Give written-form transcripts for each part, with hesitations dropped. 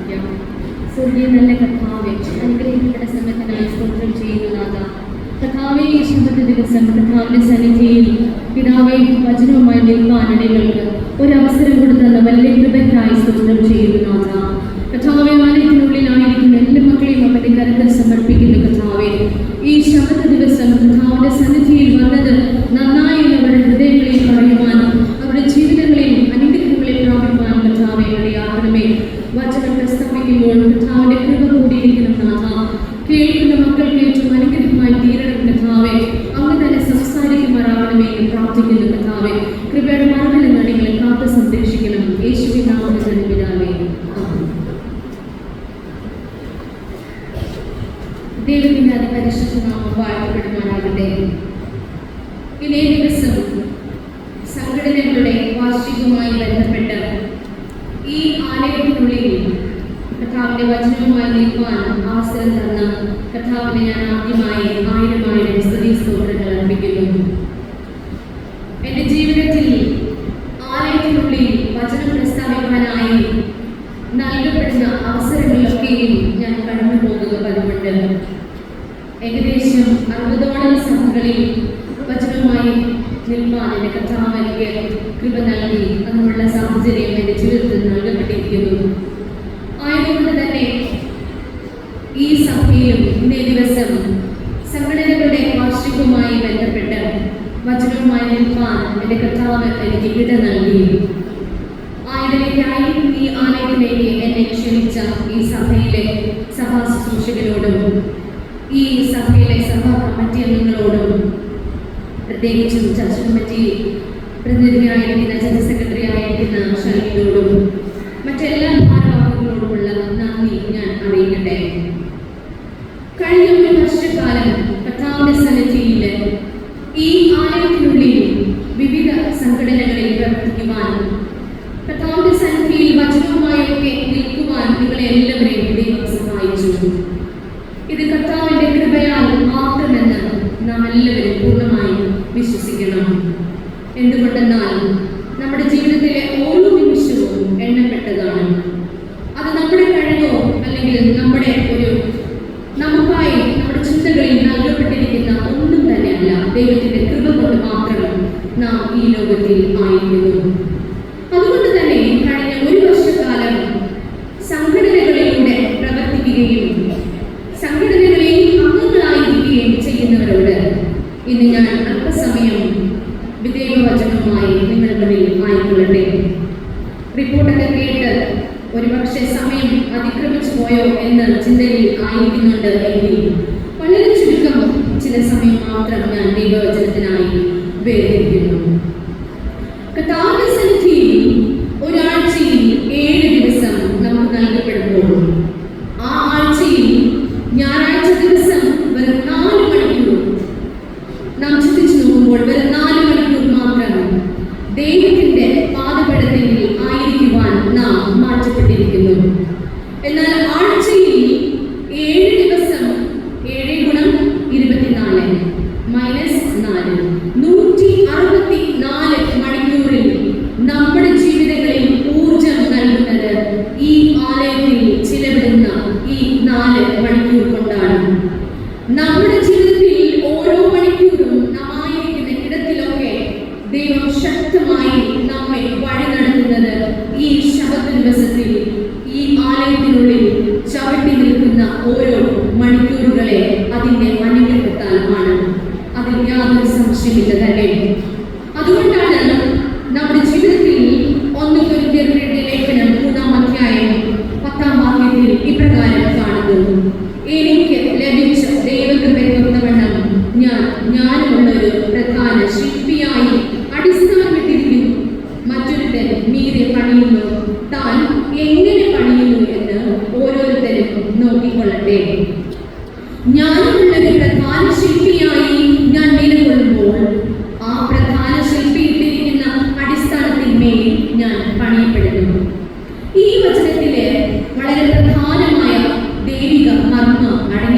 പ്രാർത്ഥിക്കാം. സ്വർഗീയ നല്ല കർത്താവേ, അനുഗ്രഹിക്കപ്പെട്ട സമയത്തിനായി സ്തോത്രം ചെയ്യുന്നതാ കർത്താവേ. ഈ ശബ്ദ ദിവസം കർത്താവിന്റെ സന്നിധിയിൽ പിതാവേ വചനവുമായി നിൽക്കാൻ അടികൾക്ക് ഒരവസരം കൊടുത്തുന്ന വലിയ കൃപയ്ക്കായി സ്തോത്രം ചെയ്യുന്നതാ കർത്താവേ. ആലയത്തിനുള്ളിലായിരിക്കുന്ന എല്ലാ മക്കളെയും അവന്റെ കരത്തിൽ സമർപ്പിക്കുന്ന കർത്താവേ, ഈ ശബ്ദ ദിവസം കർത്താവിന്റെ സന്നിധിയിൽ വന്നത് നന്നായി അവരുടെ ഹൃദയങ്ങളിൽ പറയുവാനും അവരുടെ ജീവിതങ്ങളെയും അനുഗ്രഹങ്ങളെ പ്രാപിപ്പാനും കർത്താവേ ഇടയാക്കണമേ. വചനം പ്രസ്താവിക്കുമ്പോൾ കർത്താവിന്റെ കൃപ കൂടിയിരിക്കണം നാഥ. കേൾക്കുന്ന മക്കൾക്ക് ഏറ്റവും അനുഗ്രഹമായി തീരണം കർത്താവേ. അങ്ങ് തന്നെ സംസാരിക്കുമാറാകണമേ എന്ന് പ്രാർത്ഥിക്കുന്നു കർത്താവേ. കൃപയുടെ മറവിൽ നടികളെ കാത്ത് സംരക്ഷിക്കണം. യേശുവിൻ നാമത്തിൽ തന്നെ പിതാവേ, ആമേൻ. ദൈവത്തിന്റെ അതിപരിശുദ്ധ നാമം വാഴ്ത്തപ്പെടുവാനാകട്ടെ. ഇതേ ദിവസം സംഘടനകളുടെ വാർഷികവുമായി ബന്ധപ്പെട്ട് ഈ ആലയത്തിനുള്ളിൽ കർത്താവിന്റെ വചനവുമായി നിൽക്കുവാൻ അവസരം തന്ന കർത്താവിനെ ഞാൻ ആദ്യമായി 1000 സ്തുതി സ്തോത്രങ്ങൾ അർപ്പിക്കുന്നു. എൻ്റെ ജീവിതത്തിൽ ആലയത്തിനുള്ളിൽ വചനം പ്രസ്താവിക്കാനായി നൽകപ്പെടുന്ന അവസരങ്ങളിലൊക്കെയും ഞാൻ കടന്നു പോകുക പതിവുണ്ട്. ഏകദേശം 60ഓളം സഭകളിൽ വചനവുമായി നിൽക്കാൻ എൻ്റെ കർത്താവ് എനിക്ക് കൃപ നൽകി. അതിനുള്ള സാഹചര്യം എൻ്റെ ജീവിതത്തിൽ നൽകപ്പെട്ടിരിക്കുന്നു. ആയതുകൊണ്ട് തന്നെ ഈ സഭയിലും ഇന്നേ ദിവസം സംഘടനകളുടെ വാർഷികവുമായി ബന്ധപ്പെട്ട് വചനവുമായി നിൽക്കാൻ എൻ്റെ കർത്താവ് എനിക്ക് ഇട നൽകി. ആയതിലേക്കായി ഈ ആലയത്തിലേക്ക് എന്നെ ക്ഷണിച്ച ഈ സഭയിലെ സഭാ ശുശ്രൂഷകരോടും ഈ സഭയിലെ സഭാ കമ്മിറ്റി അംഗങ്ങളോടും പ്രത്യേകിച്ചും ചർച്ച കമ്മിറ്റി പ്രതിനിധിയായിരിക്കുന്ന ജനറൽ സെക്രട്ടറി ആയിരിക്കുന്ന ഷൈനിയോടും മറ്റെല്ലാ ഭാരവാഹികളോടുമുള്ള നന്ദി ഞാൻ അറിയിക്കട്ടെ. കഴിഞ്ഞ ഒരു വർഷക്കാലം കർത്താവിന്റെ സന്നിധിയിൽ ഈ ആലയത്തിനുള്ളിൽ വിവിധ സംഘടനകളിൽ പ്രവർത്തിക്കുവാൻ, കർത്താവിന്റെ സന്നിധിയിൽ വചനവുമായൊക്കെ നിൽക്കുവാൻ നിങ്ങളെ എല്ലാവരെയും ദൈവം സഹായിച്ചു. ഇത് കർത്താവിന്റെ കൃപയാൽ മാത്രമെന്ന് നാം എല്ലാവരും പൂർണ്ണമായും വിശ്വസിക്കണം. എന്തുകൊണ്ടെന്നാൽ നമ്മുടെ ജീവിതത്തിലെ ഓരോ നിമിഷവും എണ്ണപ്പെട്ടതാണ്. അത് നമ്മുടെ കഴിവോ അല്ലെങ്കിൽ നമുക്കായി നമ്മുടെ ചിന്തകളിൽ നൽകപ്പെട്ടിരിക്കുന്ന ഒന്നും തന്നെയല്ല. ദൈവത്തിന്റെ കൃപ കൊണ്ട് മാത്രം നാം ഈ ലോകത്തിൽ ആയിരിക്കുന്നു. അതുകൊണ്ട് തന്നെ കഴിഞ്ഞ ഒരു വർഷക്കാലം സംഘടനകളിലൂടെ പ്രവർത്തിക്കുകയും സംഘടനകളിൽ അംഗങ്ങളായിരിക്കുകയും ചെയ്യുന്നവരോട് ഇന്ന് ഞാൻ അല്പസമയം വിദേവവചനവുമായി നിങ്ങളുടെ മുന്നിൽ ആയിക്കൊള്ളട്ടെ. റിപ്പോർട്ടൊക്കെ കേട്ട് ഒരുപക്ഷെ സമയം അതിക്രമിച്ചു പോയോ എന്ന ചിന്തയിൽ ആയിരിക്കുന്നുണ്ട് എങ്കിൽ വളരെ ചുരുക്കം ചില സമയം മാത്രം ഞാൻ ദൈവവചനത്തിനായി വേദിക്കുന്നു. കർത്താവിന്റെ സന്നിധിയിൽ ഒരാഴ്ചയിൽ 7 ദിവസം നമുക്ക് നൽകപ്പെടുമ്പോൾ ആ ആഴ്ചയിൽ ഞായറാഴ്ച ദിവസം വെറും 4 മണിക്കൂർ നാം ചിന്തിച്ചു നോക്കുമ്പോൾ വെറും 4 മണിക്കൂർ മാത്രം ദൈവത്തിന്റെ പാദപീഠത്തിൽ ആയിരിക്കുവാൻ നാം മാറ്റപ്പെട്ടിരിക്കുന്നു. എന്നാൽ ആഴ്ചയിൽ 7 ദിവസം 7 ഗുണം 24 മൈനസ് 4 164 മണിക്കൂറിൽ നമ്മുടെ ജീവിതങ്ങളിൽ ഊർജം നൽകുന്നത് ഈ ആലയത്തിൽ ചിലവിടുന്ന ഈ 4 മണിക്കൂർ കൊണ്ടാണ്. നമ്മുടെ ജീവിതത്തിൽ ഓരോ മണിക്കൂറും നാം ആയിരിക്കുന്ന ഇടത്തിലൊക്കെ ദൈവം ശക്തമായി നമ്മെ വഴി നടത്തുന്നത് ഈ ശബത്ത് ദിവസത്തിൽ ഈ ആലയത്തിനുള്ളിൽ ചവിട്ടി നിൽക്കുന്ന ഓരോ മണിക്കൂറുകളെ അതിന്റെ അനുഗ്രഹത്താലാണ്. അതിൽ യാതൊരു സംശയമില്ല തന്നെ. അതുകൊണ്ടാണ് നമ്മുടെ ജീവിതത്തിൽ 1 കൊരിന്ത്യരുടെ ലേഖനം 3-ാം അധ്യായം 10-ാം വാക്യത്തിൽ ഇപ്രകാരം കാണുന്നു: എനിക്ക് ലഭിച്ച ദൈവകൃപയ്ക്കൊത്തവണ്ണം ഞാനുമുള്ളൊരു പ്രധാന ശില്പിയായി അടിസ്ഥാനമിട്ടിരിക്കുന്നു. മറ്റൊരുത്തൻ മീതെ പണിയുന്നു, താൻ എങ്ങനെ പണിയുന്നു എന്ന് ഓരോരുത്തരും നോക്കിക്കൊള്ളട്ടെ. ഞാനുമുള്ളൊരു പ്രധാന ശില്പിയായി ഞാൻ നിലകൊള്ളുമ്പോൾ ആ പ്രധാന ശില്പി ഇട്ടിരിക്കുന്ന അടിസ്ഥാനത്തിന്മേൽ ഞാൻ പണിയപ്പെടുന്നു. ഈ വചനത്തില് വളരെ പ്രധാനമായ ദൈവിക മർമ്മം അടങ്ങി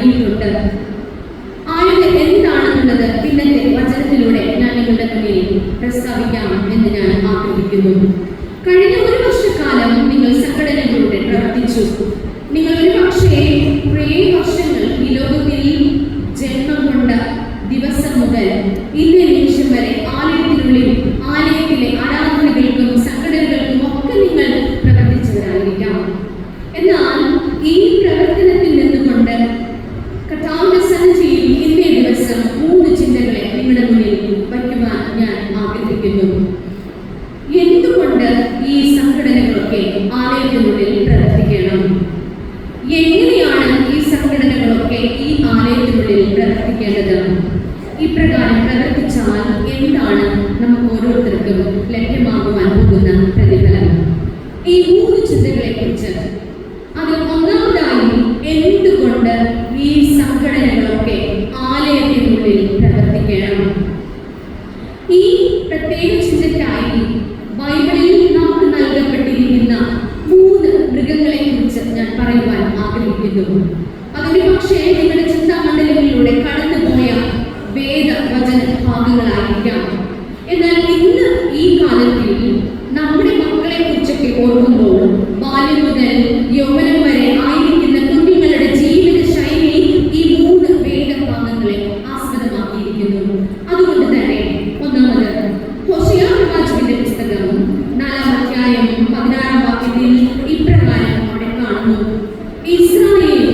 നിങ്ങൾ ഒരു പക്ഷേ കുറേ വർഷങ്ങൾ ഈ ലോകത്തിൽ ജന്മം കൊണ്ട ദിവസം മുതൽ ഇന്നേ നിമിഷം വരെ ആലയത്തിനുള്ളിൽ ആലയത്തിലെ ആരാധനകൾക്കും സംഘടനകൾക്കും ഒക്കെ നിങ്ങൾ പ്രവർത്തിച്ചവരായിരിക്കാം. എന്നാൽ ഈ പ്രവർത്തനത്തിൽ നിന്നുകൊണ്ട് കർത്താവിന്റെ സന്നിധിയിൽ ഇന്നേ ദിവസം 3 ചിന്തകളെ നിങ്ങളുടെ മുന്നിൽ വയ്ക്കുവാൻ ഞാൻ ആഗ്രഹിക്കുന്നു. എന്തുകൊണ്ട് ഈ സംഘടനകളൊക്കെ ആലയത്തിനുള്ളിൽ പ്രവർത്തിക്കണം? എങ്ങനെയാണ് ഈ സംഘടനകളൊക്കെ ഈ ആലയത്തിനുള്ളിൽ പ്രവർത്തിക്കേണ്ടത്? ഇപ്രകാരം പ്രവർത്തിച്ചാൽ എന്താണ് നമുക്ക് ഓരോരുത്തർക്കും ലഭ്യമാകുവാൻ പോകുന്ന പ്രതിഫലം? ഈ 3 ചിന്തകളെ കുറിച്ച് അതിൽ ഒന്നാമതായി എന്തുകൊണ്ട് ഈ സംഘടനകളൊക്കെ ആലയത്തിനുള്ളിൽ പ്രവർത്തിക്കണം? ഈ പ്രത്യേക ചിന്തയ്ക്കായി ബൈബിളിൽ നമുക്ക് നൽകപ്പെട്ടിരിക്കുന്ന 3 മൃഗങ്ങളെ കുറിച്ച് ഞാൻ പറയുവാൻ ആഗ്രഹിക്കുന്നു. അതിന് പക്ഷേ നിങ്ങളുടെ ചിന്താമണ്ഡലങ്ങളിലൂടെ കടന്നുപോയ വേദവചന ഭാഗങ്ങളായിരിക്കാം. എന്നാൽ ഇന്ന് ഈ കാലത്തിൽ നമ്മുടെ മക്കളെ കുറിച്ചൊക്കെ ഓർക്കുമ്പോൾ ബാല്യം മുതൽ യൗവനം വരെ ആയിരിക്കുന്ന കുഞ്ഞുങ്ങളുടെ ജീവിത ശൈലി ഈ 3 വേദഭാഗങ്ങളെ ആസ്പദമാക്കിയിരിക്കുന്നു. അതുകൊണ്ട് തന്നെ ഒന്നാമത് ഹോശേയ പ്രവാചകന്റെ പുസ്തകം 4-ാം അധ്യായം 16-ാം വാക്യത്തിൽ ഇപ്രകാരം അവിടെ കാണുന്നു: ഇസ്രായേൽ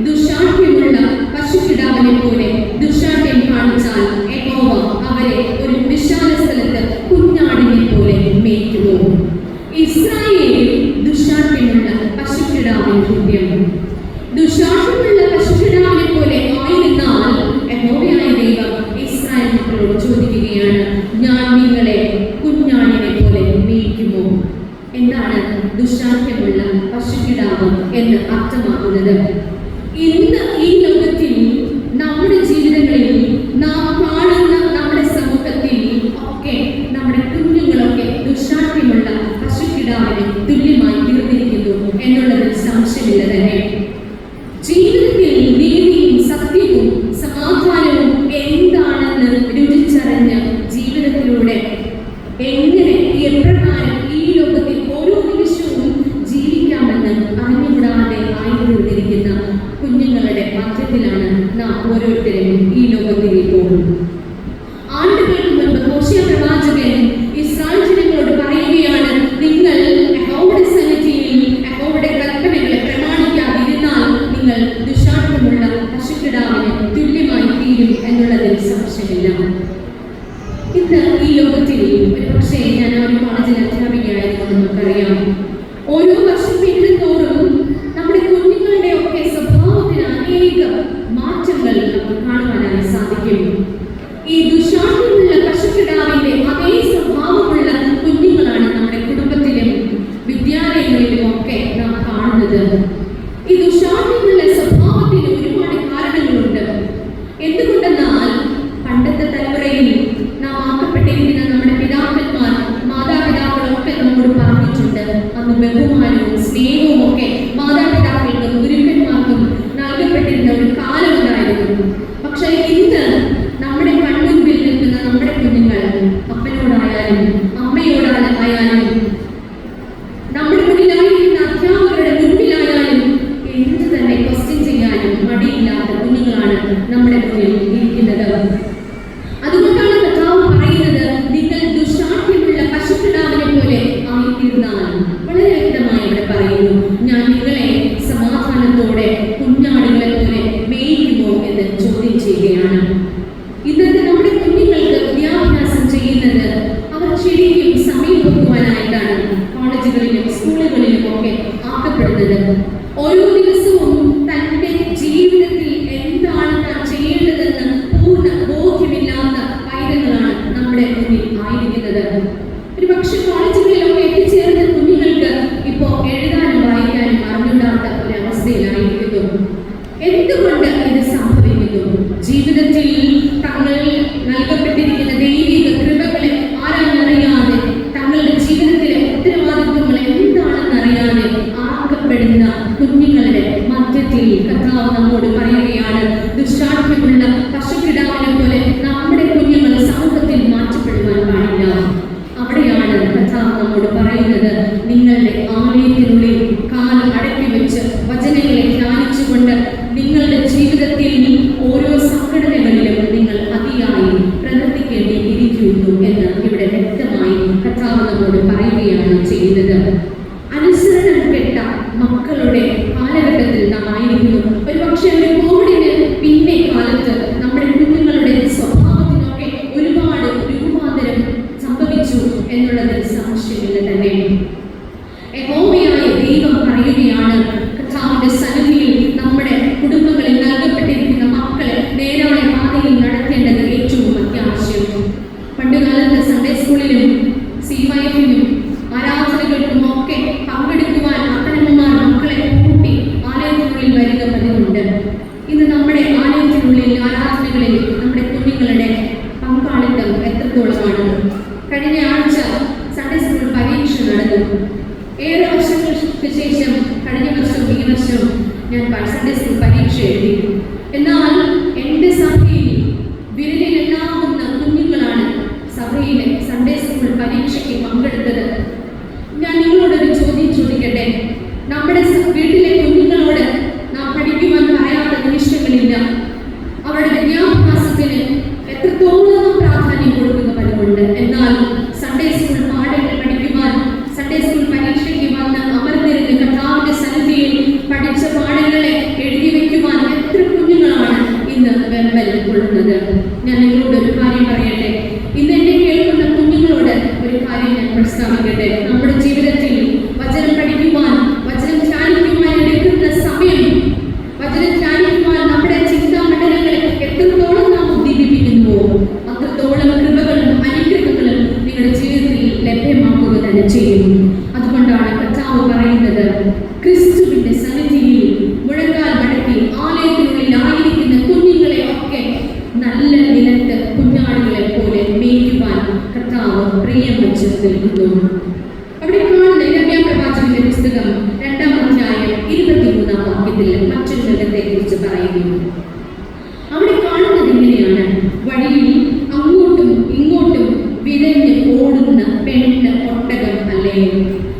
ദുശാഠ്യമുള്ള പശുക്കിടാവിനെ പോലെ ദുശാഠ്യം കാണിച്ചാൽ യഹോവ അവരെ ഒരു വിശാല സ്ഥലത്ത് കുഞ്ഞാടിനെ പോലെ മേയ്ക്കുമോ? ഇസ്രായേൽ ദുശാഠ്യമുള്ള പശുക്കിടാവിന് തുല്യം. ദുശാഠ്യമുള്ള പശുക്കിടാവിനെ പോലെ ആയിരുന്നാൽ യഹോവയായ ദൈവം ഇസ്രായേൽ മക്കളോട് ചോദിക്കുകയാണ്, ഞാൻ നിങ്ങളെ കുഞ്ഞാടിനെ പോലെ മേയ്ക്കുമോ? എന്താണ് ദുശാഠ്യമുള്ള പശുക്കിടാവ് എന്ന് അർത്ഥമാക്കുന്നത്? ഇന്ന് ഈ ലോകത്തിൽ നമ്മുടെ ജീവിതങ്ങളിൽ നാം കാണുന്ന നമ്മുടെ സമൂഹത്തിൽ ഒക്കെ നമ്മുടെ കുഞ്ഞുങ്ങളൊക്കെ ദുശാഠ്യമുള്ള പശുക്കിടാവിന് തുല്യമായി തീർന്നിരിക്കുന്നു എന്നുള്ളതിൽ സംശയമില്ല തന്നെ. ജീവിതത്തിൽ നീതിയും സത്യവും സമാധാനവും എന്താണെന്ന് രുചിച്ചറിഞ്ഞ് ജീവിതത്തിലൂടെ എങ്ങനെ എപ്രകാരം ഈ ലോകത്തിൽ ഓരോ നിമിഷവും ജീവിക്കാമെന്ന് അറിഞ്ഞുകൂടാതെ ആയിത്തീർന്നിരിക്കുന്ന കുഞ്ഞുങ്ങളുടെ മധ്യത്തിലാണ് നാം ഓരോരുത്തരും ഈ ലോകത്തിൽ പോകും. ആണ്ടുകൾക്ക് മുൻപ് ഹോശേയ പ്രവാചകൻ ഇസ്രായേൽ ജനങ്ങളോട് പറയുകയാണ്, നിങ്ങൾ യഹോവയുടെ സന്നിധിയിൽ യഹോവയുടെ കൽപ്പനകളെ പ്രമാണിക്കാതിരുന്നാൽ നിങ്ങൾ ദുശാഠ്യമുള്ള പശുക്കിടാവിന് തുല്യമായി തീരും എന്നുള്ളതിൽ സംശയമില്ല. ഇന്ന് ഈ ലോകത്തിൽ ഒരുപക്ഷേ ഞാൻ ഒരു കോളേജിൽ അധ്യാപികയായിരുന്നു, നമുക്കറിയാം, ഓരോ വർഷം പിന്നിടുന്തോറും നമ്മുടെ കുഞ്ഞുങ്ങളുടെ ഒക്കെ സ്വഭാവത്തിന് അനേകം മാറ്റങ്ങൾ നമുക്ക് കാണുവാനായി സാധിക്കും. ഈ ദുശാഠ്യമുള്ള പശുക്കിടാവിന്റെ അതേ സ്വഭാവമുള്ള കുഞ്ഞുങ്ങളാണ് നമ്മുടെ കുടുംബത്തിലും വിദ്യാലയങ്ങളിലും ഒക്കെ നാം കാണുന്നത്. ഈ ദുശാഠ്യമുള്ള സ്വഭാവത്തിന് ഒരുപാട് കാരണങ്ങളുണ്ട്. എന്തുകൊണ്ടെന്നാൽ പണ്ടത്തെ തലമുറയിൽ നാം ആക്കപ്പെട്ടിരിക്കുന്ന നമ്മുടെ പിതാക്കന്മാർ, മാതാപിതാക്കളൊക്കെ നമ്മോട് പറഞ്ഞിട്ടുണ്ട്. അന്ന് ബഹുമാനവും സ്നേഹവും ഒക്കെ മാതാപിതാക്കൾക്കും ഗുരുക്കന്മാർക്കും നൽകപ്പെട്ടിരുന്ന ഒരു കാലം ഉണ്ടായിരുന്നു. പക്ഷേ ഇന്ന് നമ്മുടെ കൺമുൻപിൽ നിൽക്കുന്ന നമ്മുടെ കുഞ്ഞുങ്ങൾ അപ്പനോടായാലും അമ്മയോടായാലും നമ്മുടെ മുന്നിലായിരിക്കുന്ന അധ്യാപകരുടെ മുൻപിലായാലും എന്ത് തന്നെ ക്വസ്റ്റ്യൻ ചെയ്യാനും മടിയില്ലാത്ത കുഞ്ഞുങ്ങളാണ് നമ്മുടെ മുന്നിൽ ഇരിക്കുന്നത്. അതുകൊണ്ടാണ് കർത്താവ് പറയുന്നത്, നിങ്ങൾ ദുശാഠ്യമുള്ള പശുക്കിടാവിനെ പോലെ ആയിത്തീർന്നാൽ. വളരെ വ്യക്തമായി ഇവിടെ പറയുന്നു, ഞാൻ നിങ്ങളെ സമാധാനത്തോടെ കുഞ്ഞാടുകളെ പോലെ മേയ്ക്കുമോ എന്ന് ചോദ്യം ചെയ്യുകയാണ്. ഇന്നത്തെ നമ്മുടെ കുഞ്ഞുങ്ങൾക്ക് വിദ്യാഭ്യാസം ചെയ്യുന്നത് അവർ ശരിക്കും സമയം വെക്കുവാനായിട്ടാണ് കോളേജുകളിലും സ്കൂളുകളിലും ഒക്കെ ആക്കപ്പെടുന്നത്. ഓരോ ദിവസവും തൻ്റെ ജീവിതത്തിൽ എന്താണ് താൻ ചെയ്യേണ്ടതെന്ന് പൂർണ്ണ ബോധ്യമില്ലാത്ത പൈതങ്ങളാണ് നമ്മുടെ മുന്നിൽ ആയിരിക്കുന്നത്. ഒരു പക്ഷെ കോളേജുകളിലൊക്കെ എത്തിച്ചേർന്ന കുഞ്ഞുങ്ങൾക്ക് ഇപ്പോൾ എഴുതാനും വായിക്കാനും അറിഞ്ഞിടാത്ത ഒരവസ്ഥയിലായിരിക്കുന്നു. എന്തുകൊണ്ട് ഇത് സംഭവിക്കുന്നു? ജീവിതത്തിൽ തങ്ങൾ നൽകപ്പെട്ടിരിക്കുന്ന ദൈവിക കൃപകളെ ആരാഞ്ഞറിയാതെ, തങ്ങളുടെ ജീവിതത്തിലെ ഉത്തരവാദിത്വങ്ങൾ എന്താണെന്നറിയാതെ ആക്കപ്പെടുന്ന കുഞ്ഞുങ്ങളുടെ മധ്യത്തിൽ കർത്താവ് നമ്മോട് പറയുകയാണ്, ദുശാഠ്യമുള്ള പശുക്കിടാവിനെ പോലെ നമ്മുടെ കുഞ്ഞുങ്ങൾ സമൂഹത്തിൽ മാറ്റപ്പെടുവാൻ പാടില്ല. അവിടെയാണ് കർത്താവ് നമ്മോട് പറയുന്നത്, നിങ്ങളുടെ ആലയത്തിനുള്ളിൽ കാൽ അടക്കി വെച്ച് ഫോണുകളുടെ കാലഘട്ടത്തിൽ നാം ആയിരിക്കുന്നു. ഒരു പക്ഷേ ഒരു കോവിഡിന് പിന്നെ കാലത്ത് നമ്മുടെ കുഞ്ഞുങ്ങളുടെ സ്വഭാവത്തിനൊക്കെ ഒരുപാട് രൂപാന്തരം സംഭവിച്ചു എന്നുള്ളതിൽ സംശയമില്ല തന്നെ. യഹോവയായ ദൈവം പറയുകയാണ്, കർത്താവിന്റെ സന്നിധിയിൽ നമ്മുടെ കുടുംബങ്ങളിൽ നൽകപ്പെട്ടിരിക്കുന്ന മക്കളെ നേരായ പാതയിൽ നടത്തേണ്ടത് ഏറ്റവും അത്യാവശ്യം. പണ്ടുകാലത്ത് സൺഡേ സ്കൂളിലും CYF-നും ആരാധനകൾക്കും ഒക്കെ പങ്കെടുക്കുവാൻ അപ്പനമ്മമാർ മക്കളെ കൂട്ടി ആലയത്തിനുള്ളിൽ വരിക പതിവുണ്ട്. ഇന്ന് നമ്മുടെ ആലയത്തിനുള്ളിൽ ആരാധനകളിൽ നമ്മുടെ കുഞ്ഞുങ്ങളുടെ പങ്കാളിത്തം എത്രത്തോളമാണ്? കഴിഞ്ഞ ആഴ്ച സൺഡേ സ്കൂൾ പരീക്ഷ നടന്നു. 7 വർഷങ്ങൾക്ക് ശേഷം കഴിഞ്ഞ വർഷം ഈ വർഷം ഞാൻ സൺഡേ സ്കൂൾ പരീക്ഷ എഴുതി. എന്നാൽ എൻ്റെ സഭയിൽ വിരലിലെണ്ണാവുന്ന കുഞ്ഞുങ്ങളാണ് സഭയിലെ സൺഡേ സ്കൂൾ പരീക്ഷയ്ക്ക് പങ്കെടുത്തത്. ഞാൻ നിങ്ങളോടൊരു ചോദ്യം ചോദിക്കട്ടെ. നമ്മുടെ വീട്ടിലെ കുഞ്ഞുങ്ങളോട് നാം പഠിക്കുവാൻ പറയാത്ത നിമിഷങ്ങളില്ല. അവരുടെ വിദ്യാഭ്യാസത്തിന് എത്രത്തോളം പ്രാധാന്യം കൊടുക്കുന്ന പലരുണ്ട്. എന്നാൽ സൺഡേ സ്കൂൾ പാഠങ്ങൾ പഠിക്കുവാൻ, സൺഡേ സ്കൂൾ പരീക്ഷയ്ക്ക് വന്ന് അമർന്നിരുന്ന് കർത്താവിന്റെ സന്നിധിയിൽ പഠിച്ച പാഠങ്ങളെ എഴുതി വയ്ക്കുവാൻ എത്ര കുഞ്ഞുങ്ങളാണ് ഇന്ന് വെമ്പൽ കൊള്ളുന്നത്? ഞാൻ നിങ്ങളോട് ഒരു കാര്യം പറയട്ടെ. ഇന്ന് എന്നെ കേൾക്കുന്ന കുഞ്ഞുങ്ങളോട് ഒരു കാര്യം ഞാൻ പ്രസ്താവിക്കട്ടെ. നമ്മുടെ ജീവിതത്തിൽ വചനം പഠിക്കുവാൻ, വചനം ധ്യാനിക്കുവാൻ എടുക്കുന്ന സമയം, വചനം ധ്യാനിക്കുവാൻ നമ്മുടെ ചിന്താമണ്ഡലങ്ങളെ എത്രത്തോളം നാം ഉദ്ദീപിപ്പിക്കുന്നുവോ അത്രത്തോളം കൃപകളും അനുഗ്രഹങ്ങളും നിങ്ങളുടെ ജീവിതത്തിൽ ലഭ്യമാക്കുക തന്നെ ചെയ്യും. അതുകൊണ്ടാണ് കർത്താവ് പറയുന്നത്, ക്രിസ്തുവിന്റെ സന്നിധിയിൽ മുഴങ്കാൽ മടക്കി ആലയത്തിനുള്ളിൽ ആയിരിക്കുന്ന കുഞ്ഞുങ്ങളെ ഒക്കെ നല്ല നിലത്ത് കുഞ്ഞാടുകളെ പോലെ മേയ്ക്കുവാൻ കർത്താവ് പ്രിയം വെച്ച് നിൽക്കുന്നു. അവിടെ കാണുന്ന യിരെമ്യാ പ്രവാചകന്റെ പുസ്തകം 2-ാം അധ്യായം 23-ാം വാക്യത്തിൽ മറ്റൊരു മൃഗത്തെ കുറിച്ച് പറയുന്നു. അവിടെ കാണുന്നത് ഇങ്ങനെയാണ്: വഴിയിൽ അങ്ങോട്ടും ഇങ്ങോട്ടും വിരഞ്ഞ് ഓടുന്ന പെണ്ണ് ഒട്ടകം അല്ലയോ?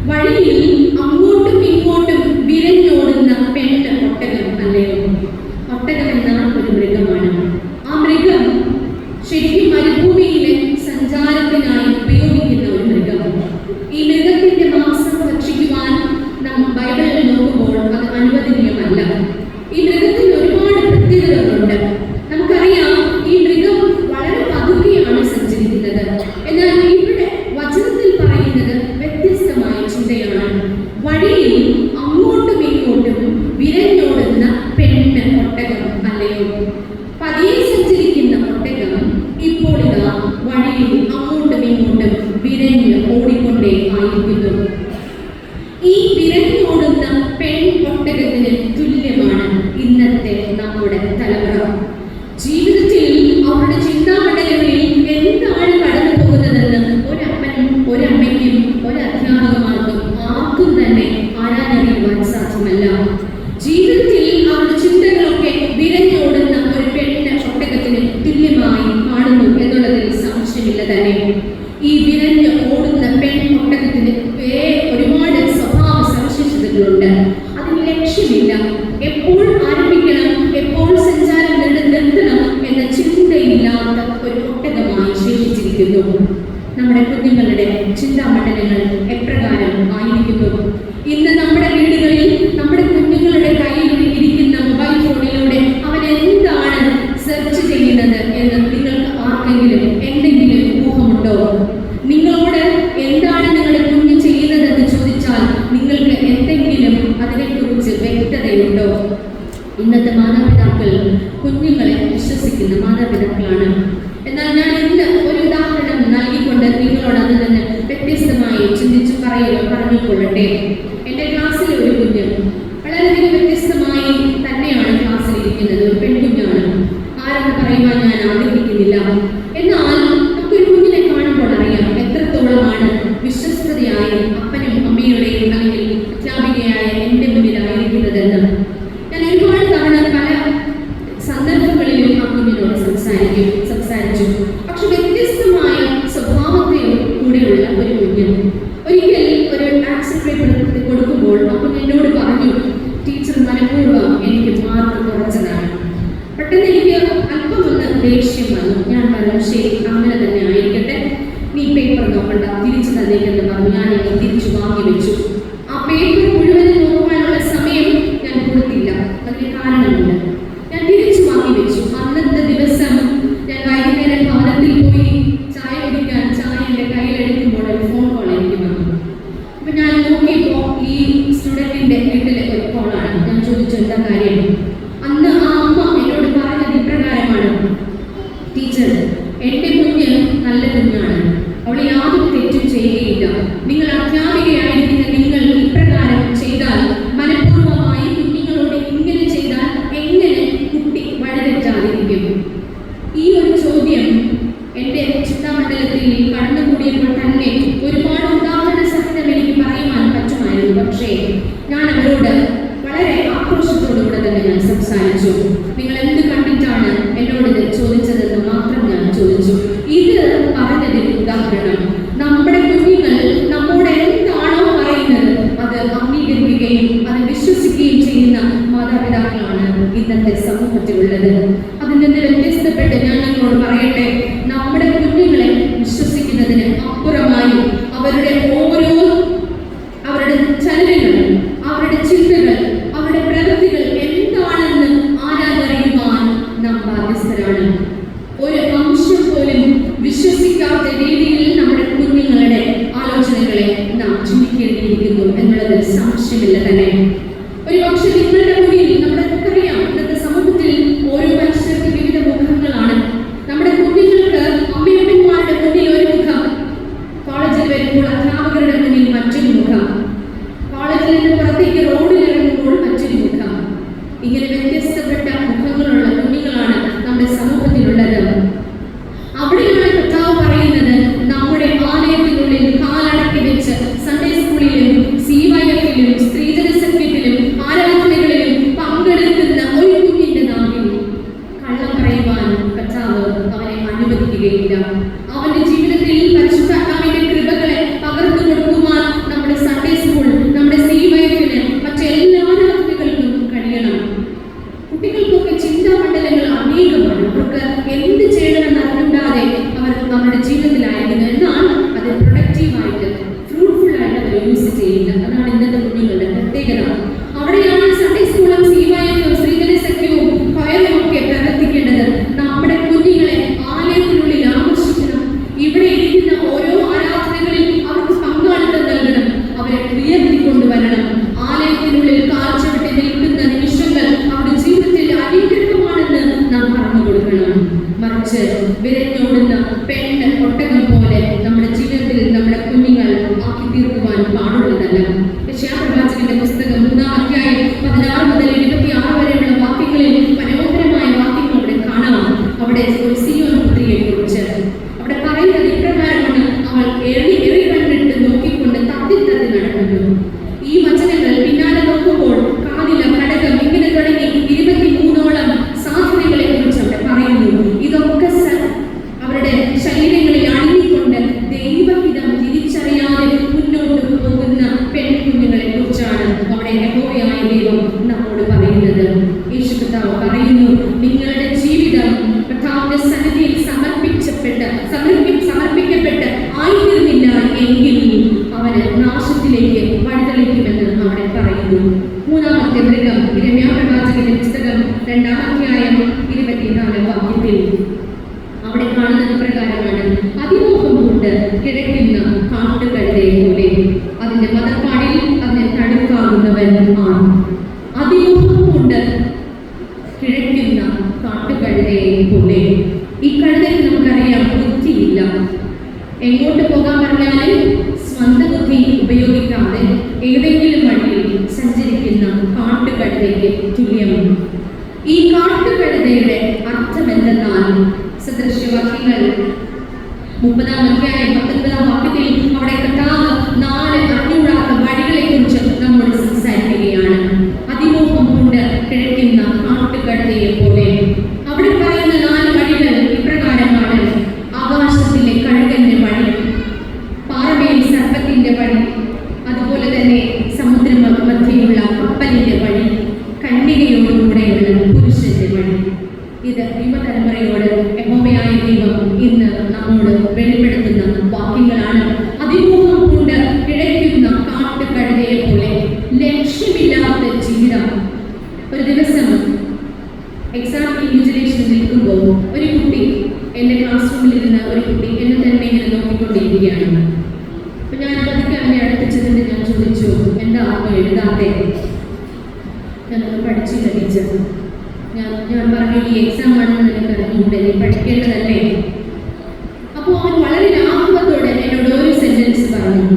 വഴിയിൽ അങ്ങോട്ടും ഇങ്ങോട്ടും വിരഞ്ഞോടുന്ന പെണ്ണ് ഒട്ടകം അല്ലയോ? ഒട്ടകം എന്ന ഒരു മൃഗമാണ്. ആ മൃഗം ശരിക്കും മരുഭൂമിയിലെ സഞ്ചാരത്തിനായി ഉപയോഗിക്കുന്ന ഒരു മൃഗം. ഈ മൃഗത്തിന്റെ മാംസം ഭക്ഷിക്കുവാൻ നാം ബൈബിളിൽ നോക്കുമ്പോൾ അത് അനുവദനീയമല്ല. ഈ മൃഗത്തിന് ഒരുപാട് പ്രത്യേകതകളുണ്ട്. നമുക്കറിയാം, ഈ മൃഗം വളരെ പതുക്കെയാണ് സഞ്ചരിക്കുന്നത്. എന്നാൽ ഇവിടെ വചനത്തിൽ പറയുന്നത് വ്യത്യസ്തമായ ചിന്തയാണ്. വഴിയിൽ അങ്ങോട്ടും ഇങ്ങോട്ടും വിരഞ്ഞോടുന്ന പെണ്ണ് ഒട്ടകം അല്ലയോ? പതിയെ സഞ്ചരിക്കുന്ന ഒട്ടകം ഇപ്പോൾ ഇതാ വഴിയിൽ അങ്ങോട്ടും ഇങ്ങോട്ടും വിരഞ്ഞ് ഓടിക്കൊണ്ടേ ആയിരിക്കുന്നു. ഈ വിരഞ്ഞോടുന്ന പെൺ ഒട്ടകത്തിന് തുല്യമാണ് ഇന്നത്തെ നമ്മുടെ തലമുറ. ജീവിതത്തിൽ അവരുടെ ചിന്താമണ്ഡലങ്ങളിൽ എന്താണ് കടന്നു പോകുന്നതെന്ന് ഒരപ്പനും ഒരമ്മയ്ക്കും ഒരധ്യാപകന്മാർക്കും ആർക്കും തന്നെ ആരാഞ്ഞറിയുവാൻ സാധ്യമല്ല. ജീവിതത്തിൽ അവരുടെ ചിന്തകളൊക്കെ വിരഞ്ഞോടുന്ന ഒരു പെണ്ണ് ഒട്ടകത്തിന് തുല്യമായി കാണുന്നു എന്നുള്ളതിൽ സംശയമില്ല തന്നെ. ഈ വിരഞ്ഞ് ഓടുന്ന പെൺ ഒട്ടകത്തിന് ഒരുപാട് സ്വഭാവ സവിശേഷതകളുണ്ട്. അതിന് ലക്ഷ്യമില്ല. എപ്പോൾ ആരംഭിക്കണം, എപ്പോൾ സഞ്ചാരം നിർത്തണം എന്ന ചിന്തയില്ലാത്ത ഒരു ഒട്ടകമായി ശേഷിച്ചിരിക്കുന്നു. നമ്മുടെ കുഞ്ഞുങ്ങളുടെ ചിന്താമണ്ഡലങ്ങൾ എപ്രകാരം ആയിരിക്കുന്നു? ഇന്ന് നമ്മുടെ വീടുകളിൽ നമ്മുടെ കുഞ്ഞുങ്ങളുടെ കയ്യിൽ ഇരിക്കുന്ന മൊബൈൽ ഫോണിലൂടെ അവൻ എന്താണ് സെർച്ച് ചെയ്യുന്നത് എന്ന് നിങ്ങൾക്ക് ആർക്കെങ്കിലും എന്തെങ്കിലും ഊഹമുണ്ടോ? നിങ്ങളോട് എന്താണ് നിങ്ങളുടെ കുഞ്ഞ് ചെയ്യുന്നതെന്ന് ചോദിച്ചാൽ നിങ്ങൾക്ക് എന്തെങ്കിലും അതിനെക്കുറിച്ച് വ്യക്തതയുണ്ടോ? ഇന്നത്തെ മാതാപിതാക്കൾ കുഞ്ഞുങ്ങളെ വിശ്വസിക്കുന്ന മാതാപിതാക്കളാണ്. എന്നാൽ ഞാൻ ഇന്ന് ഒരു ഉദാഹരണം നൽകിക്കൊണ്ട് നിങ്ങളോട് അതിൽ നിന്ന് വ്യത്യസ്തമായി ചിന്തിച്ച് പറഞ്ഞുകൊള്ളട്ടെ. എൻ്റെ ക്ലാസ്സിലെ ഒരു കുഞ്ഞ് വളരെയധികം വ്യത്യസ്തമായി തന്നെയാണ് ക്ലാസ്സിലിരിക്കുന്നത്. ഒരു പെൺകുഞ്ഞാണ്. ആരെന്ന് പറയുവാൻ ഞാൻ ആഗ്രഹിക്കുന്നില്ല. എന്നാൽ നമുക്കൊരു കുഞ്ഞിനെ കാണുമ്പോൾ അറിയാം എത്രത്തോളമാണ് വിശ്വസ്തതയായി അപ്പനും അമ്മയുടെയും അല്ലെങ്കിൽ അധ്യാപികയായ എൻ്റെ മുന്നിലായിരിക്കുന്നതെന്ന്. ഞാൻ ഒരുപാട് തവണ പല സന്ദർഭങ്ങളിലും ആ കുഞ്ഞിനോട് സംസാരിച്ചു. പക്ഷെ വ്യത്യസ്തമായ സ്വഭാവത്തെ കൂടെയുള്ള ഒരു കുഞ്ഞ്. ഒരിക്കൽ ഒരു ആക്ഷൻ പേപ്പർ കൊടുക്കുമ്പോൾ ആ കുഞ്ഞ് എന്നോട് പറഞ്ഞു, ടീച്ചർ മനഃപൂർവ്വം എനിക്ക് മാർക്ക് കുറച്ചതാണ്. പെട്ടെന്ന് എനിക്ക് അല്പം ഒന്ന് ദേഷ്യം വന്നു. ഞാൻ പറഞ്ഞു, ശരി, അങ്ങനെ തന്നെ ആയിരിക്കട്ടെ, നീ പേപ്പർ നോക്കണ്ട, തിരിച്ചു തന്നേക്കെന്ന് പറഞ്ഞു. ഞാൻ തിരിച്ചു വാങ്ങി വെച്ചു. ആ പേപ്പർ മുഴുവൻ നോക്കുവാനുള്ള സമയം കാര്യം, അന്ന് ആ അമ്മ എന്നോട് പറഞ്ഞത് ഇപ്രകാരമാണ്: ടീച്ചർ, എന്റെ കുഞ്ഞ് നല്ല കുഞ്ഞാണ്, അവൾ യാതൊരു തെറ്റും ചെയ്യുകയില്ല. നിങ്ങൾ അധ്യാപികയായിരിക്കുന്ന നിങ്ങൾ ഇപ്രകാരം ചെയ്താൽ, മനഃപൂർവ്വമായി കുഞ്ഞുങ്ങളോട് ഇങ്ങനെ ചെയ്താൽ എങ്ങനെ കുട്ടി വഴിതെറ്റാതിരിക്കും? ഈ ഒരു ചോദ്യം എൻ്റെ ചിന്താമണ്ഡലത്തിൽ കടന്നുകൂടിയപ്പോൾ തന്നെ ഒരുപാട് ഉദാഹരണ സഹിതം എനിക്ക് പറയുവാൻ പറ്റുമായിരുന്നു. പക്ഷേ ഞാൻ അവരോട് വളരെ ആക്രോശത്തോടുകൂടെ തന്നെ ഞാൻ സംസാരിച്ചു. നിങ്ങൾ എന്ത് കണ്ടിട്ടാണ് എന്നോട് ഇത് ചോദിച്ചതെന്ന് മാത്രം ഞാൻ ചോദിച്ചു. ഇത് പറഞ്ഞതിന് ഉദാഹരണം, നമ്മുടെ കുഞ്ഞുങ്ങൾ നമ്മോട് എന്താണോ പറയുന്നത് അത് അംഗീകരിക്കുകയും അത് വിശ്വസിക്കുകയും ചെയ്യുന്ന മാതാപിതാക്കളാണ് ഇന്നത്തെ സമൂഹത്തിലുള്ളത്. അതിൽ നിന്ന് വ്യത്യസ്തപ്പെട്ട് ഞാൻ നിങ്ങളോട് പറയട്ടെ, നമ്മുടെ കുഞ്ഞുങ്ങളെ വിശ്വസിക്കുന്നതിന് അപ്പുറമായി അവരുടെ ചലനങ്ങൾ, അവരുടെ ചിന്തകൾ, അവരുടെ പ്രവൃത്തികൾ എന്താണെന്ന് ആരാധറിയുവാൻ നാം ബാധ്യസ്ഥരാണ്. ഒരു അംശം പോലും വിശ്വസിക്കാത്ത രീതിയിൽ നമ്മുടെ കുഞ്ഞുങ്ങളുടെ ആലോചനകളെ നാം ചിന്തിക്കേണ്ടിയിരിക്കുന്നു എന്നുള്ളതിൽ സംശയമില്ല തന്നെ. ഒരു പക്ഷേ നിങ്ങളുടെ മുന്നിൽ നമുക്കറിയാം, ഇന്നത്തെ സമൂഹത്തിൽ ഓരോ മനുഷ്യർക്ക് വിവിധ മുഖങ്ങളാണ്. നമ്മുടെ കുഞ്ഞുങ്ങൾക്ക് അമ്മയമ്മമാരുടെ മുന്നിൽ ഒരു മുഖം, കോളേജിൽ വരുമ്പോൾ അധ്യാപകരുടെ മുന്നിൽ മറ്റൊരു മുഖം, കോളേജിൽ നിന്ന് പുറത്തേക്ക് റോഡിൽ ഇറങ്ങുമ്പോൾ മറ്റൊരു മുഖം. ഇങ്ങനെ വ്യത്യസ്തപ്പെട്ട മുഖങ്ങളുള്ള കുഞ്ഞുങ്ങളാണ് നമ്മുടെ സമൂഹത്തിലുള്ളത്. അവിടെയാണ് കർത്താവ് പറയുന്നത്, നമ്മുടെ ആലയത്തിനുള്ളിൽ കാലടക്കി വെച്ച് സൺഡേ സ്കൂളിലും CYF-ലും സ്ത്രീജന സഖ്യത്തിലും ആരാധനകളിലും പങ്കെടുക്കുന്ന ഒരു കുഞ്ഞിന്റെ നാവിൽ കള്ളം പറയുവാൻ കർത്താവ് അവനെ അനുവദിക്കുകയില്ല. അവന്റെ ജീവിതത്തിൽ പരിശുദ്ധാത്മാവിന്റെ കൃപകളെ പകർന്നു കൊടുക്കുവാൻ നമ്മുടെ സൺഡേ സ്കൂൾ, നമ്മുടെ CYF-ന് മറ്റെല്ലാ ആരാധനകൾക്കും കഴിയണം. കുട്ടികൾക്കൊക്കെ ചിന്താമണ്ഡലങ്ങൾ അനേകമാണ്. അവർക്ക് എന്ത് ചെയ്യണമെന്ന് അറിഞ്ഞൂടാതെ അവർ അവരുടെ ജീവിതത്തിലായിരുന്നു. എന്നാൽ അത് പ്രൊഡക്റ്റീവായിട്ട്, ഫ്രൂട്ട്ഫുൾ ആയിട്ട് അവർ യൂസ് ചെയ്യില്ല. അതാണ് ഇന്നത്തെ കുഞ്ഞുങ്ങളുടെ പ്രത്യേകത. അവിടെയാണ് സൺഡേ സ്കൂളും CYF-ഉം സ്ത്രീജന സഖ്യവും ഫയറും ഒക്കെ പ്രവർത്തിക്കേണ്ടത്. നമ്മുടെ കുഞ്ഞുങ്ങളെ ആലയത്തിനുള്ളിൽ ആകർഷിക്കണം. ഇവിടെ ഇരിക്കുന്ന ഓരോ ആരാധനകളിൽ അവർക്ക് പങ്കാളിത്തം നൽകണം. അവരെ ഉയർത്തിക്കൊണ്ടുവരണം. ആലയത്തിനുള്ളിൽ കാൽച്ചുവട്ടി നിൽക്കുന്ന നിമിഷങ്ങൾ അവരുടെ ജീവിതത്തിൽ അനുഗ്രഹമാണെന്ന് നാം പറഞ്ഞു കൊടുക്കണം. മറിച്ച് വിരഞ്ഞോടുന്ന പെണ്ണ് ഒട്ടകം പോലെ നമ്മുടെ ജീവിതത്തിൽ നമ്മുടെ കുഞ്ഞുങ്ങൾ ആക്കി തീർക്കുവാൻ പാടുള്ളതല്ല. യശയ്യാപ്രവാചകന്റെ പുസ്തകം 3-ാം അധ്യായം 16 മുതൽ 26 വരെയുള്ള വാക്യങ്ങളിൽ മനോഹരമായ വാക്യങ്ങൾ അവിടെ കാണാം. അവിടെ ഒരു സിയോൻ പുത്രിയെ കുറിച്ച് അവിടെ പറയുന്നത് ഇപ്രകാരമാണ്: അവൾ എറി കണ്ടിട്ട് നോക്കിക്കൊണ്ട് തത്തി നടക്കുന്നു. ഈ വചനങ്ങൾ പിന്നാലെ നോക്കുമ്പോൾ കാതില, കടകം, ഇങ്ങനെ തുടങ്ങി 23ഓളം സാധനങ്ങളെ കുറിച്ച് അവിടെ പറയുന്നു. ഇതൊക്കെ അവരുടെ ശരീരങ്ങളിൽ അണിഞ്ഞുകൊണ്ട് ദൈവഹിതം തിരിച്ചറിയാതെ മുന്നോട്ട് പോകുന്ന പെൺകുഞ്ഞുങ്ങളെ കുറിച്ചാണ് അവിടെ യഹോവയായ ദൈവം നമ്മോട് പറയുന്നത്. യേശു കർത്താവ് പറയുന്നു, നിങ്ങളുടെ ജീവിതം കർത്താവിന്റെ സന്നിധിയിൽ സമർപ്പിക്കപ്പെട്ട് ആയിരുന്നില്ല എങ്കിൽ അവന് നാശത്തിലേക്ക് വഴിതെളിക്കുമെന്ന് അവിടെ പറയുന്നു. 3-ാമത്തെ മൃഗം യിരെമ്യാപ്രവാചകന്റെ പുസ്തകം 2-ാം അധ്യായം 24 വാക്യത്തിൽ അവിടെ കാണുന്നത് പ്രകാരമാണ്: അതിമോഹം കൊണ്ട് കിഴക്കുന്ന കാട്ടുകഴുതയെ പോലെ അതിന്റെ മതപ്പാടിൽ അതിനെ തടുക്കാവുന്നവൻ ആണ്. അതിമോഹം കൊണ്ട് കിഴക്കുന്ന കാട്ടുകഴുതയെ പോലെ. ഈ കഴുതയ്ക്ക് നമുക്കറിയാം ബുദ്ധിയില്ല. എങ്ങോട്ട് പോകാൻ പറഞ്ഞാലും സ്വന്തം ബുദ്ധി ഉപയോഗിക്കാതെ ഏതെങ്കിലും വഴിയിൽ സഞ്ചരിക്കുന്ന കാട്ടുകഴുതയ്ക്ക് തുല്യമാണ്. ഈ കാട്ടുകഴുതയുടെ അർത്ഥം എന്തെന്നാൽ, സദൃശ്യവാക്യങ്ങൾ 30-ാം അധ്യായം 19-ാം വാക്യത്തിൽ അവിടെ കർത്താവ് 4 അറിഞ്ഞൂടാത്ത വഴികളെ കുറിച്ച് നമ്മോട് സംസാരിക്കുകയാണ്. അതിമോഹം കൊണ്ട് കിഴക്കുന്ന കാട്ടുകഴുതയെ പോലെ. അവിടെ പറയുന്ന 4 വഴികൾ ഇപ്രകാരമാണ്: ആകാശത്തിലെ കഴുകന്റെ വഴി, പാറമേൽ സർപ്പത്തിന്റെ വഴി, അതുപോലെ തന്നെ സമുദ്ര മധ്യയുള്ള കപ്പലിന്റെ വഴി, കന്യകയോടുകൂടെയുള്ള പുരുഷന്റെ വഴി. ഇത് യുവതലമുറയോട് യഹോവയായ ദൈവം ഇന്ന് നമ്മോട് വെളിപ്പെടുത്തുന്ന വാക്യങ്ങളാണ്. അതിമോഹം കൊണ്ട് കിഴക്കുന്ന കാട്ടുകഴുതയെ പോലെ ലക്ഷ്യമില്ലാത്ത ജീവിതം. ഒരു ദിവസം എക്സാം ഇൻവിജിലേഷൻ നിൽക്കുമ്പോൾ ഒരു കുട്ടി, എൻ്റെ ക്ലാസ് റൂമിൽ ഇരുന്ന ഒരു കുട്ടി എന്നെ തന്നെ ഇങ്ങനെ നോക്കിക്കൊണ്ടിരിക്കുകയാണ്. അപ്പൊ ഞാൻ പതുക്കെ അവനെ അടുപ്പിച്ചതിന് ഞാൻ ചോദിച്ചു, എന്താ എഴുതാതെ? ഞാനൊന്ന് പഠിച്ചില്ല ടീച്ചർ. ഞാൻ പറഞ്ഞു, ഈ എക്സാം ആണെന്ന് നിനക്ക് അറിഞ്ഞൂടെ, നീ പഠിക്കേണ്ടതല്ലേ? അപ്പോൾ അവൻ വളരെ ലാഘവത്തോടെ എന്നോട് ഒരു സെന്റൻസ് പറഞ്ഞു.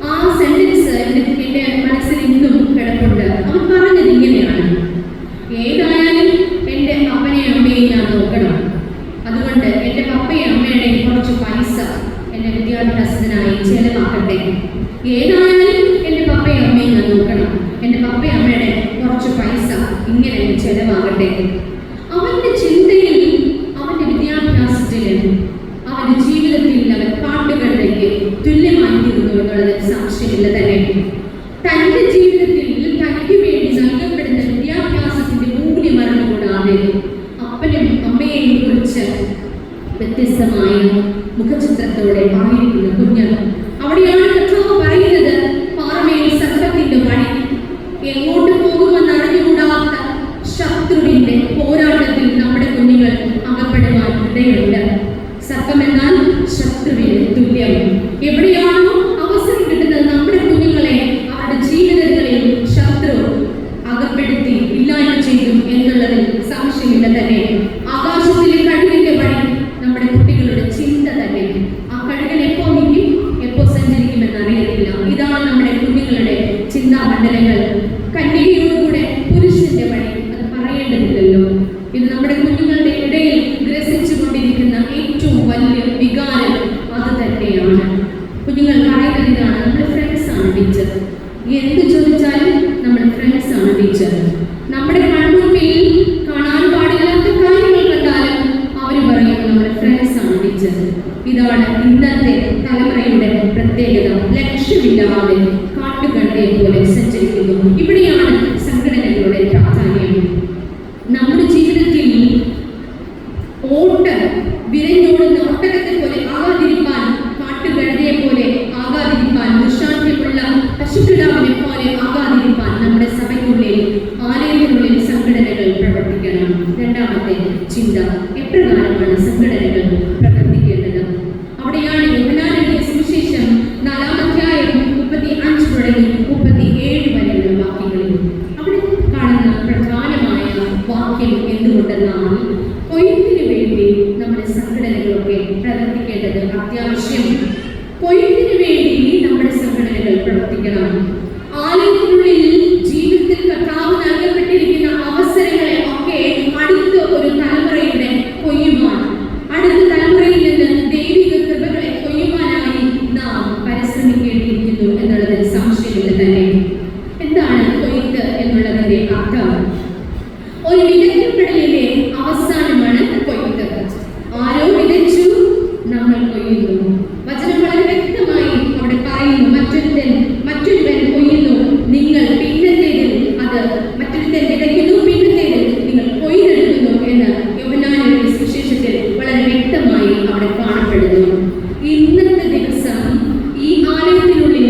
ആ സെന്റൻസ് എൻ്റെ മനസ്സിൽ ഇന്നും കിടപ്പുണ്ട്. അവൻ പറഞ്ഞത് ഇങ്ങനെയാണ്: ഏതായാലും എൻ്റെ അപ്പനെയും അമ്മയെയും ഞാൻ നോക്കണം, അതുകൊണ്ട് എൻ്റെ പപ്പയും അമ്മയുടെയും കുറച്ച് പൈസ എൻ്റെ വിദ്യാഭ്യാസത്തിനായി ചെലവാക്കട്ടെ. ഏതായാലും എൻ്റെ പപ്പയും അമ്മയും ഞാൻ നോക്കണം, എൻ്റെ പപ്പയും അമ്മയുടെ കുറച്ച് പൈസ ഇങ്ങനെ ചെലവാകട്ടെ. അവൻ്റെ ചിന്തയിൽ, അവൻ്റെ വിദ്യാഭ്യാസത്തിൽ, അവൻ്റെ ജീവിതത്തിൽ അവൻ പാട്ടുകളിലേക്ക് തുല്യമായി തീർന്നു എന്നുള്ളത് സംശയമില്ല തന്നെ. തൻ്റെ ജീവിതത്തിൽ തനിക്ക് വേണ്ടി നൽകപ്പെടുന്ന വിദ്യാഭ്യാസത്തിന്റെ മൂല്യം അറിഞ്ഞുകൂടാതെ അപ്പനും അമ്മയെയും കുറിച്ച് വ്യത്യസ്തമായ മുഖചിത്രത്തോടെ ആയിരിക്കുന്ന കുഞ്ഞ്. അവിടെയാണ് കർത്താവ് പറയുന്നത്, പാറമേൽ സർപ്പത്തിന്റെ പണി, എങ്ങോട്ട് പോകുമെന്ന് അറിഞ്ഞുകൂടാത്ത ശത്രുവിന്റെ പോരാട്ടത്തിൽ നമ്മുടെ കുഞ്ഞുങ്ങൾ അകപ്പെടുവാൻ ഇടയുണ്ട്. സർപ്പം എന്നാൽ ശത്രുവിന് തുല്യം. എവിടെയാണോ അവസരം കിട്ടുന്നത് നമ്മുടെ കുഞ്ഞുങ്ങളെ അവരുടെ ജീവിതങ്ങളിൽ ശത്രു അകപ്പെടുത്തി ഇല്ലായ്മ ചെയ്യും എന്നുള്ളതിൽ സംശയമില്ല തന്നെ. ആകാശത്തിലെ കഴുകിന്റെ വഴി നമ്മുടെ കുട്ടികളുടെ ചിന്ത തന്നെ. ആ കഴുകൻ എപ്പോ നിൽക്കും, എപ്പോ സഞ്ചരിക്കുമെന്ന് അറിയത്തില്ല. ഇതാണ് നമ്മുടെ കുഞ്ഞുങ്ങളുടെ ചിന്താമണ്ഡലങ്ങൾ. കന്യകയോടുകൂടെ പുരുഷന്റെ വഴി, അത് പറയേണ്ടതില്ലല്ലോ. ഇത് നമ്മുടെ കുഞ്ഞുങ്ങളുടെ ഇടയിൽ ഗ്രസിച്ചു കൊണ്ടിരിക്കുന്ന ഏറ്റവും വലിയ വികാരം അത് തന്നെയാണ്. കുഞ്ഞുങ്ങൾ പറയുന്നത് ഇതാണ്: നമ്മുടെ ഫ്രണ്ട്സ് ആണ് ടീച്ചർ. എന്ത് ചോദിച്ചാലും നമ്മുടെ ഫ്രണ്ട്സ് ആണ് ടീച്ചർ. നമ്മുടെ കൺമുമ്പിൽ കാണാൻ പാടില്ലാത്ത കാര്യങ്ങൾ കണ്ടാലും അവർ പറയും നമ്മുടെ ഫ്രണ്ട്സ് ആണ് ടീച്ചർ. ഇതാണ് ഇന്നത്തെ തലമുറയുടെ പ്രത്യേകത. ലക്ഷ്യമില്ലാതെ കാട്ടുകണ്ടയെ പോലെ സഞ്ചരിക്കുന്നു. ഇവിടെയാണ് സംഘടനകളുടെ പ്രാധാന്യം. നമ്മുടെ ജീവിതത്തിൽ വിരഞ്ഞോടുന്ന ഒട്ടകത്തെ പോലെ ആകാതിരിക്കാൻ, കാട്ടുകഴുതയെ പോലെ ആകാതിരിക്കാൻ, ദുശാന്ത്യമുള്ള പശുക്കിടാവിനെ പോലെ ആകാതിരിക്കാൻ നമ്മുടെ സഭയ്ക്കുള്ളിൽ, ആലയത്തിനുള്ളിൽ സംഘടനകൾ പ്രവർത്തിക്കണം. രണ്ടാമത്തെ ചിന്ത, എപ്രകാരമാണ് സംഘടനകൾ പ്രവർത്തിക്കേണ്ടത്? അവിടെയാണ് യോഹന്നാന്റെ സുവിശേഷം 4-ാം അധ്യായം 35 തുടങ്ങി 37 വരെയുള്ള വാക്യങ്ങളിൽ അവിടെ കാണുന്ന പ്രധാനമായ വാക്യം എന്തുകൊണ്ടെന്നാൽ, കൊയ്ത്തിന് വേണ്ടി നമ്മുടെ സംഘടനകളൊക്കെ പ്രവർത്തിക്കേണ്ടത് അത്യാവശ്യം. കൊയ്ത്തിന് വേണ്ടി നമ്മുടെ സംഘടനകൾ പ്രവർത്തിക്കണം. ആലയത്തിനുള്ളിൽ ജീവിതത്തിൽ കർത്താവ് നൽകപ്പെട്ടിരിക്കുന്ന അവസരങ്ങളെ ഒക്കെ അടുത്ത ഒരു തലമുറയുടെ കൊയ്യുവാൻ, അടുത്ത തലമുറയിൽ നിന്ന് ദൈവിക കൃപകളെ കൊയ്യുവാനായി നാം പരിശ്രമിക്കേണ്ടിയിരിക്കുന്നു എന്നുള്ളതിൽ സംശയമില്ല തന്നെ. എന്താണ് കൊയ്ത്ത് എന്നുള്ളതിന്റെ അർത്ഥം? ഒരു വിതയ്ക്കപ്പെടലിന്റെ അവസാനമാണ് കൊയ്ത്ത്. ആരോ വിതച്ചു, നമ്മൾ കൊയ്യുന്നു. വചനം വളരെ വ്യക്തമായി അവിടെ പറയുന്നു, മറ്റൊരുവൻ കൊയ്യുന്നു, നിങ്ങൾ പിന്നത്തേതിൽ, അത് മറ്റൊരുത്തൻ വിതയ്ക്കുന്നു, പിന്നത്തേതിൽ നിങ്ങൾ കൊയ്തെടുക്കുന്നു എന്ന് യോഹന്നാന്റെ സുവിശേഷത്തിൽ വളരെ വ്യക്തമായി അവിടെ കാണപ്പെടുന്നു. ഇന്നത്തെ ദിവസം ഈ ആലയത്തിനുള്ളിൽ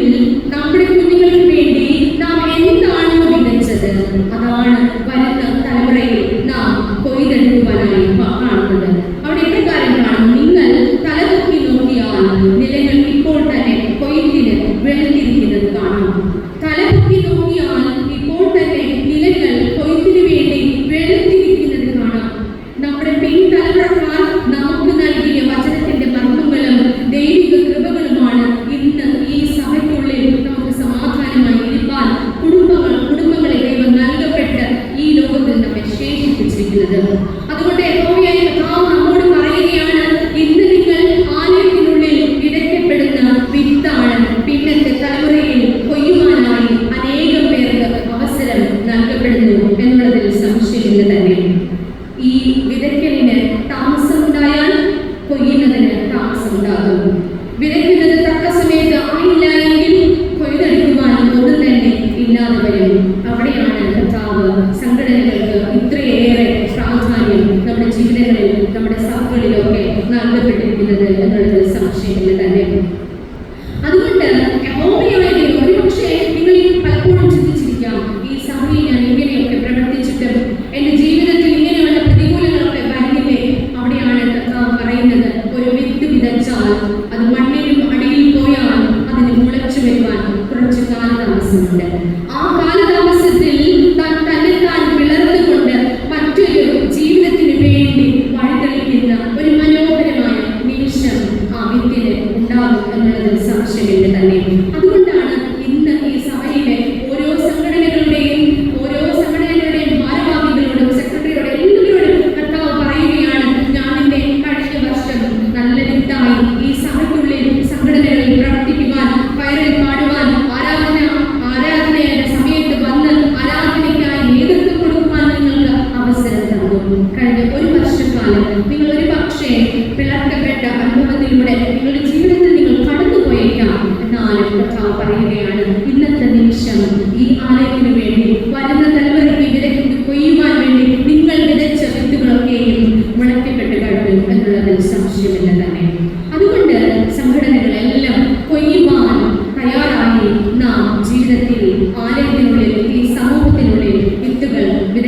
നമ്മുടെ കുഞ്ഞുങ്ങൾക്ക് വേണ്ടി നാം എന്താണോ വിതച്ചത്, അതാണ് വരുന്ന തലമുറയിൽ നാം കൊയ്തെടുക്കുവാനായി കാണുന്നത്. അവിടെ എപ്രകാരം കാണും? നിങ്ങൾ തലപൊക്കി നോക്കിയാൽ നിലങ്ങൾ ഇപ്പോൾ തന്നെ കൊയ്ത്തിന് വെളുത്തിരിക്കുന്നത് കാണാം. തലപൊക്കി നോക്കിയാൽ ഇപ്പോൾ തന്നെ നിലങ്ങൾ കൊയ്ത്തിന് വേണ്ടി വെളുത്തിരിക്കുന്നത് കാണാം. നമ്മുടെ പിൻതലമുറക്കാർ നമുക്ക് നൽകിയ വചനത്തിന്റെ മർമ്മങ്ങളും ദൈവിക കൃപകളുമാണ് ഇന്ന് ഈ സഭയ്ക്കുള്ളിൽ നമുക്ക് സമാധാനമായി ഇരിക്കാൻ, കുടുംബങ്ങളെ ദൈവം നൽകപ്പെട്ട് ഈ ലോകത്തിൽ നമ്മെ ശേഷിപ്പിച്ചിരിക്കുന്നത്. അതുകൊണ്ട് യഹോവയായ കർത്താവ് നമ്മോട് പറയുകയാണ്, ഇന്ന് നിങ്ങൾ ആലയത്തിനുള്ളിൽ വിതയ്ക്കപ്പെടുന്ന വിത്താണ്. പിന്നത്തെ തലമുറയിൽ കൊയ്യുവാനായി അനേകം പേർക്ക് അവസരം നൽകപ്പെടുന്നു എന്നുള്ളതിൽ സംശയമില്ല തന്നെ. ഈ വിതയ്ക്കലിന് താമസമുണ്ടായാൽ കൊയ്യുന്നതിന് താമസമുണ്ടാകും. വിതയ്ക്കുന്നത് തക്ക സമയത്ത് ആയില്ല എങ്കിൽ കൊയ്തെടുക്കുവാൻ ഒന്നും തന്നെ ഇല്ലാതെ വരും. അവിടെയാണ് കർത്താവ് സംഘടനകൾക്ക് ഇത്രയേറെ പ്രാധാന്യം നമ്മുടെ ജീവിതങ്ങളിൽ, നമ്മുടെ സഭകളിലൊക്കെ നൽകപ്പെട്ടിരിക്കുന്നത് എന്നുള്ളതിൽ സംശയമില്ല തന്നെ. അതുകൊണ്ട് യഹോവയായ ദൈവം, ഒരുപക്ഷെ നിങ്ങൾ പലപ്പോഴും ചിന്തിച്ചിരിക്കാം, ഈ സഭയിൽ ഞാൻ ഇങ്ങനെയൊക്കെ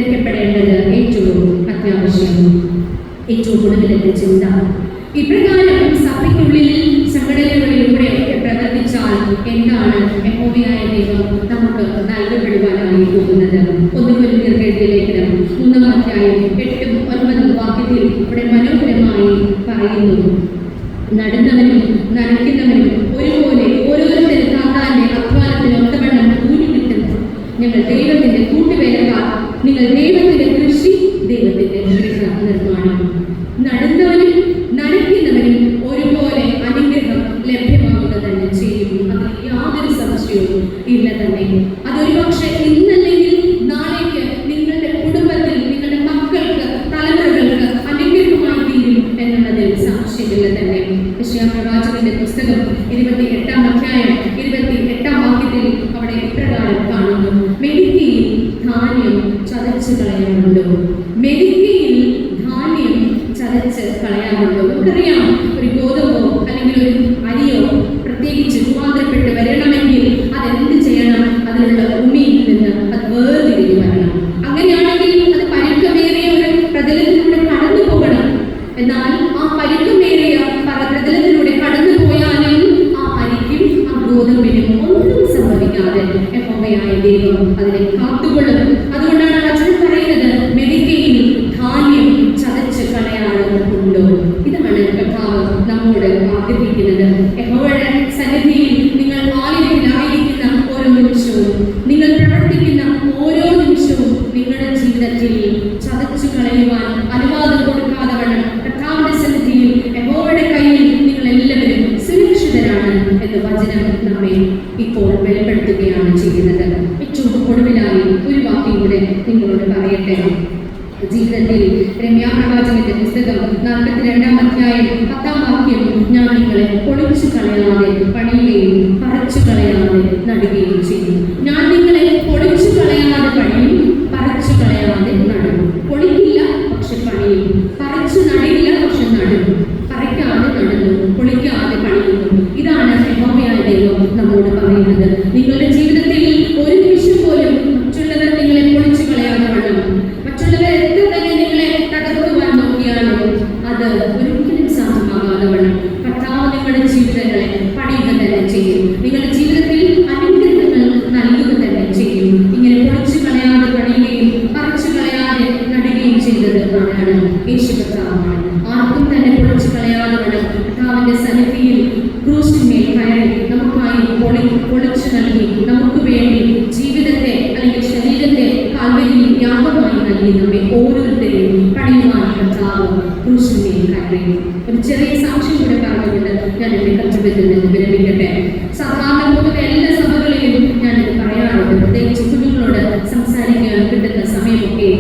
വിതയ്ക്കപ്പെടേണ്ടത് ഏറ്റവും അത്യാവശ്യം. ഏറ്റവും ഒടുവിലത്തെ ചിന്ത ഇപ്രകാരം സഭയ്ക്കുള്ളിൽ സംഘടനകളിലൂടെ ഒക്കെ പ്രവർത്തിച്ചാൽ എന്താണ് യഹോവയായ ദൈവം നമുക്ക് നൽകപ്പെടുവാനായി പോകുന്നത്? 1 കൊരിന്ത്യർ എഴുതിയ ലേഖനം 3-ാം അധ്യായം 8-9 വാക്യത്തിൽ ഇവിടെ മനോഹരമായി പറയുന്നു, നടുന്നവനും നനയ്ക്കുന്നവനും ഒരുപോലെ ഓരോരുത്തരും താങ്കാന്റെ അധ്വാനത്തിന് ഒത്തവണ്ണം കൂലി കിട്ടുന്നു. ഞങ്ങൾ ദൈവത്തിന്റെ കൂട്ടുവേലക്കാർ, നിങ്ങൾ ദൈവത്തിന്റെ കൃഷി, ദൈവത്തിന്റെ ഗൃഹ നിർമ്മാണം. നടുന്നവനും നനയ്ക്കുന്നവനും ഒരുപോലെ അനുഗ്രഹം ലഭ്യമാകുക തന്നെ ചെയ്യും. അതിൽ യാതൊരു സംശയവും ഇല്ല തന്നെ. അതൊരു പക്ഷേ ഇന്നല്ലെങ്കിൽ നാളേക്ക് നിങ്ങളുടെ കുടുംബത്തിൽ, നിങ്ങളുടെ മക്കൾക്ക്, തലമുറകൾക്ക് അനുഗ്രഹമായി തീരും എന്നുള്ളതിൽ സംശയമില്ല തന്നെ. യെശയ്യാ പ്രവാചകന്റെ പുസ്തകം 28-ാം അധ്യായം 28-ാം വാക്യത്തിൽ അവിടെ ഇപ്രകാരം കാണുന്നു, മെതിക്കയിൽ ധാന്യം ചതച്ചു കളയാറുണ്ടോ? മെതിക്കയിൽ ധാന്യം ചതച്ച് കളയാറുണ്ടോ? നമുക്കറിയാം, ഒരു ഗോതമ്പോ അല്ലെങ്കിൽ ഒരു അരിയോ പ്രത്യേകിച്ച് രൂപാന്തരപ്പെട്ട് വരണമെങ്കിൽ അതെന്ത് ചെയ്യണം? അതിനുള്ള ഭൂമിയിൽ നിന്ന് അത് വേർതിരിഞ്ഞു വരണം. അങ്ങനെയാണെങ്കിൽ അത് പരുക്കമേറിയ ഒരു പ്രതലത്തിലൂടെ കടന്നു പോകണം. എന്നാൽ ആ പരുക്കമേറിയ പ്രതലത്തിലൂടെ കടന്നു പോയാലും ആ അരിക്കും ആ ഗോതമ്പിനും ഒന്നും സംഭവിക്കാതെ യഹോവയായ ദൈവം അതിനെ കാത്തുകൊള്ളും. അതുകൊണ്ടാണ് വചനം പറയുന്നത്, മെതിക്കയിൽ ധാന്യം ചതച്ച് കളയാറുണ്ടോ? ഇതാണ് കർത്താവ് നമ്മോട് ആഗ്രഹിക്കുന്നത്. യഹോവയുടെ സന്നിധിയിൽ നിങ്ങൾ ആലയത്തിലായിരിക്കുന്ന ഓരോ നിമിഷവും, നിങ്ങൾ പ്രവർത്തിക്കുന്ന ഓരോ നിമിഷവും നിങ്ങളുടെ ജീവിതത്തിൽ ചതച്ചു കളയുവാൻ അനുവാദം കൊടുക്കാതെ വണ്ണം കർത്താവിന്റെ സന്നിധിയിൽ യഹോവയുടെ കയ്യിൽ നിങ്ങൾ എല്ലാവരും സുരക്ഷിതരാണ് എന്ന് വചനം നമ്മെ ഇപ്പോൾ വെളിപ്പെടുത്തുകയാണ് ചെയ്യുന്നത്. ഏറ്റവും ഒടുവിലായി ഒരു വാക്യം കൂടെ നിങ്ങളോട് പറയട്ടെ. ജീവിതത്തിൽ യിരെമ്യാ പ്രവാചകന്റെ പുസ്തകം 42-ാം അധ്യായം 10-ാം വാക്യം, ഞാൻ നിങ്ങളെ പൊളിച്ചു കളയാതെ പണിയുകയും പറിച്ചു കളയാതെ നടുകയും ചെയ്യും. ഞാൻ നിങ്ങളെ പൊളിച്ചു കളയാതെ പണിയും, പറിച്ചു കളയാതെ നടും. പൊളിക്കില്ല പക്ഷെ പണിയും, പറിച്ചു നടില്ല പക്ഷെ നടും. പറിക്കാതെ നടുന്നു, പൊളിക്കാതെ പണിയുന്നു. ഇതാണ് യഹോവയായ ദൈവം നമ്മോട് പറയുന്നത്. നിങ്ങളുടെ ജീവിതത്തിൽ ഒരു നിമിഷം പോലും മറ്റുള്ളവർ നിങ്ങളെ പൊളിച്ചു കളയാതെ വണ്ണം, മറ്റുള്ളവർ എത്ര തന്നെ നിങ്ങളെ തകർക്കുവാൻ നോക്കിയാലും അത് ഒരിക്കലും സാധ്യമാകാതെ വണ്ണം കർത്താവ് നിങ്ങളുടെ ജീവിതങ്ങളെ പണിയുക തന്നെ ചെയ്യും. നിങ്ങളുടെ ജീവിതത്തിൽ അനുഗ്രഹങ്ങൾ നൽകുക തന്നെ ചെയ്യും. ഇങ്ങനെ പൊളിച്ചു കളയാതെ പണിയുകയും പറിച്ചു കളയാതെ നടുകയും ചെയ്തത് ആരാണ്? യേശു കർത്താവാണ്. ആർക്കും തന്നെ പൊളിച്ചു കളയാതെ വണ്ണം കർത്താവിന്റെ സന്നിധിയിൽ ക്രൂശിന്മേൽ കയറി നമുക്കായി പൊളിച്ചു നൽകി, നമുക്ക് വേണ്ടി ജീവിതത്തെ അല്ലെങ്കിൽ ശരീരത്തെ കാൽവരിയിൽ യാഗമായി നൽകി നമ്മെ ഓരോരുത്തരെയും പണിയുവാൻ കർത്താവ് ക്രൂശിന്മേൽ കയറി. ഒരു ചെറിയ സാക്ഷ്യം കൂടെ പറഞ്ഞുകൊണ്ട് ഞാൻ എന്റെ കർത്തവ്യത്തിൽ നിന്ന് വിരമിക്കട്ടെ. സാധാരണ പൊതുവെ എല്ലാ സഭകളിലും ഞാനിത് പറയാറുണ്ട്, പ്രത്യേകിച്ച് കുഞ്ഞുങ്ങളോട് സംസാരിക്കാൻ കിട്ടുന്ന സമയമൊക്കെ.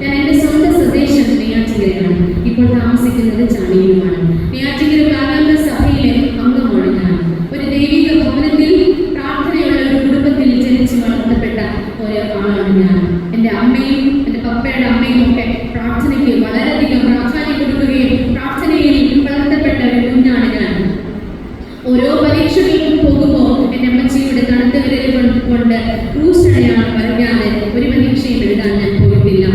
ഞാൻ എൻ്റെ സ്വന്തം സ്വദേശം നെയ്യാറ്റിൻകരയാണ്. ഇപ്പോൾ താമസിക്കുന്നത് ചാണിയിലുമാണ്. നെയ്യാറ്റിൻകര പ്രാകാന്ത സഭയിലെ അംഗമാണ് ഞാൻ. ഒരു ദൈവിക ഭവനത്തിൽ പ്രാർത്ഥനയുള്ള ഒരു കുടുംബത്തിൽ ജനിച്ച് വളർത്തപ്പെട്ട ഒരാളാണ് ഞാൻ. എൻ്റെ അമ്മയും എൻ്റെ പപ്പയുടെ അമ്മയും ഒക്കെ പ്രാർത്ഥനയ്ക്ക് വളരെയധികം പ്രാധാന്യം കൊടുക്കുകയും പ്രാർത്ഥനയിൽ വളർത്തപ്പെട്ട ഒരു കുഞ്ഞാണ് ഞാൻ. ഓരോ പരീക്ഷകൾക്കും പോകുമ്പോൾ എൻ്റെ അമ്മച്ചിയുടെ തണുത്ത വിരൽ കൊണ്ട് ക്രൂശടയാണ് വരയ്ക്കാതെ ഒരു പരീക്ഷയും എഴുതാൻ ഞാൻ പോയിട്ടില്ല.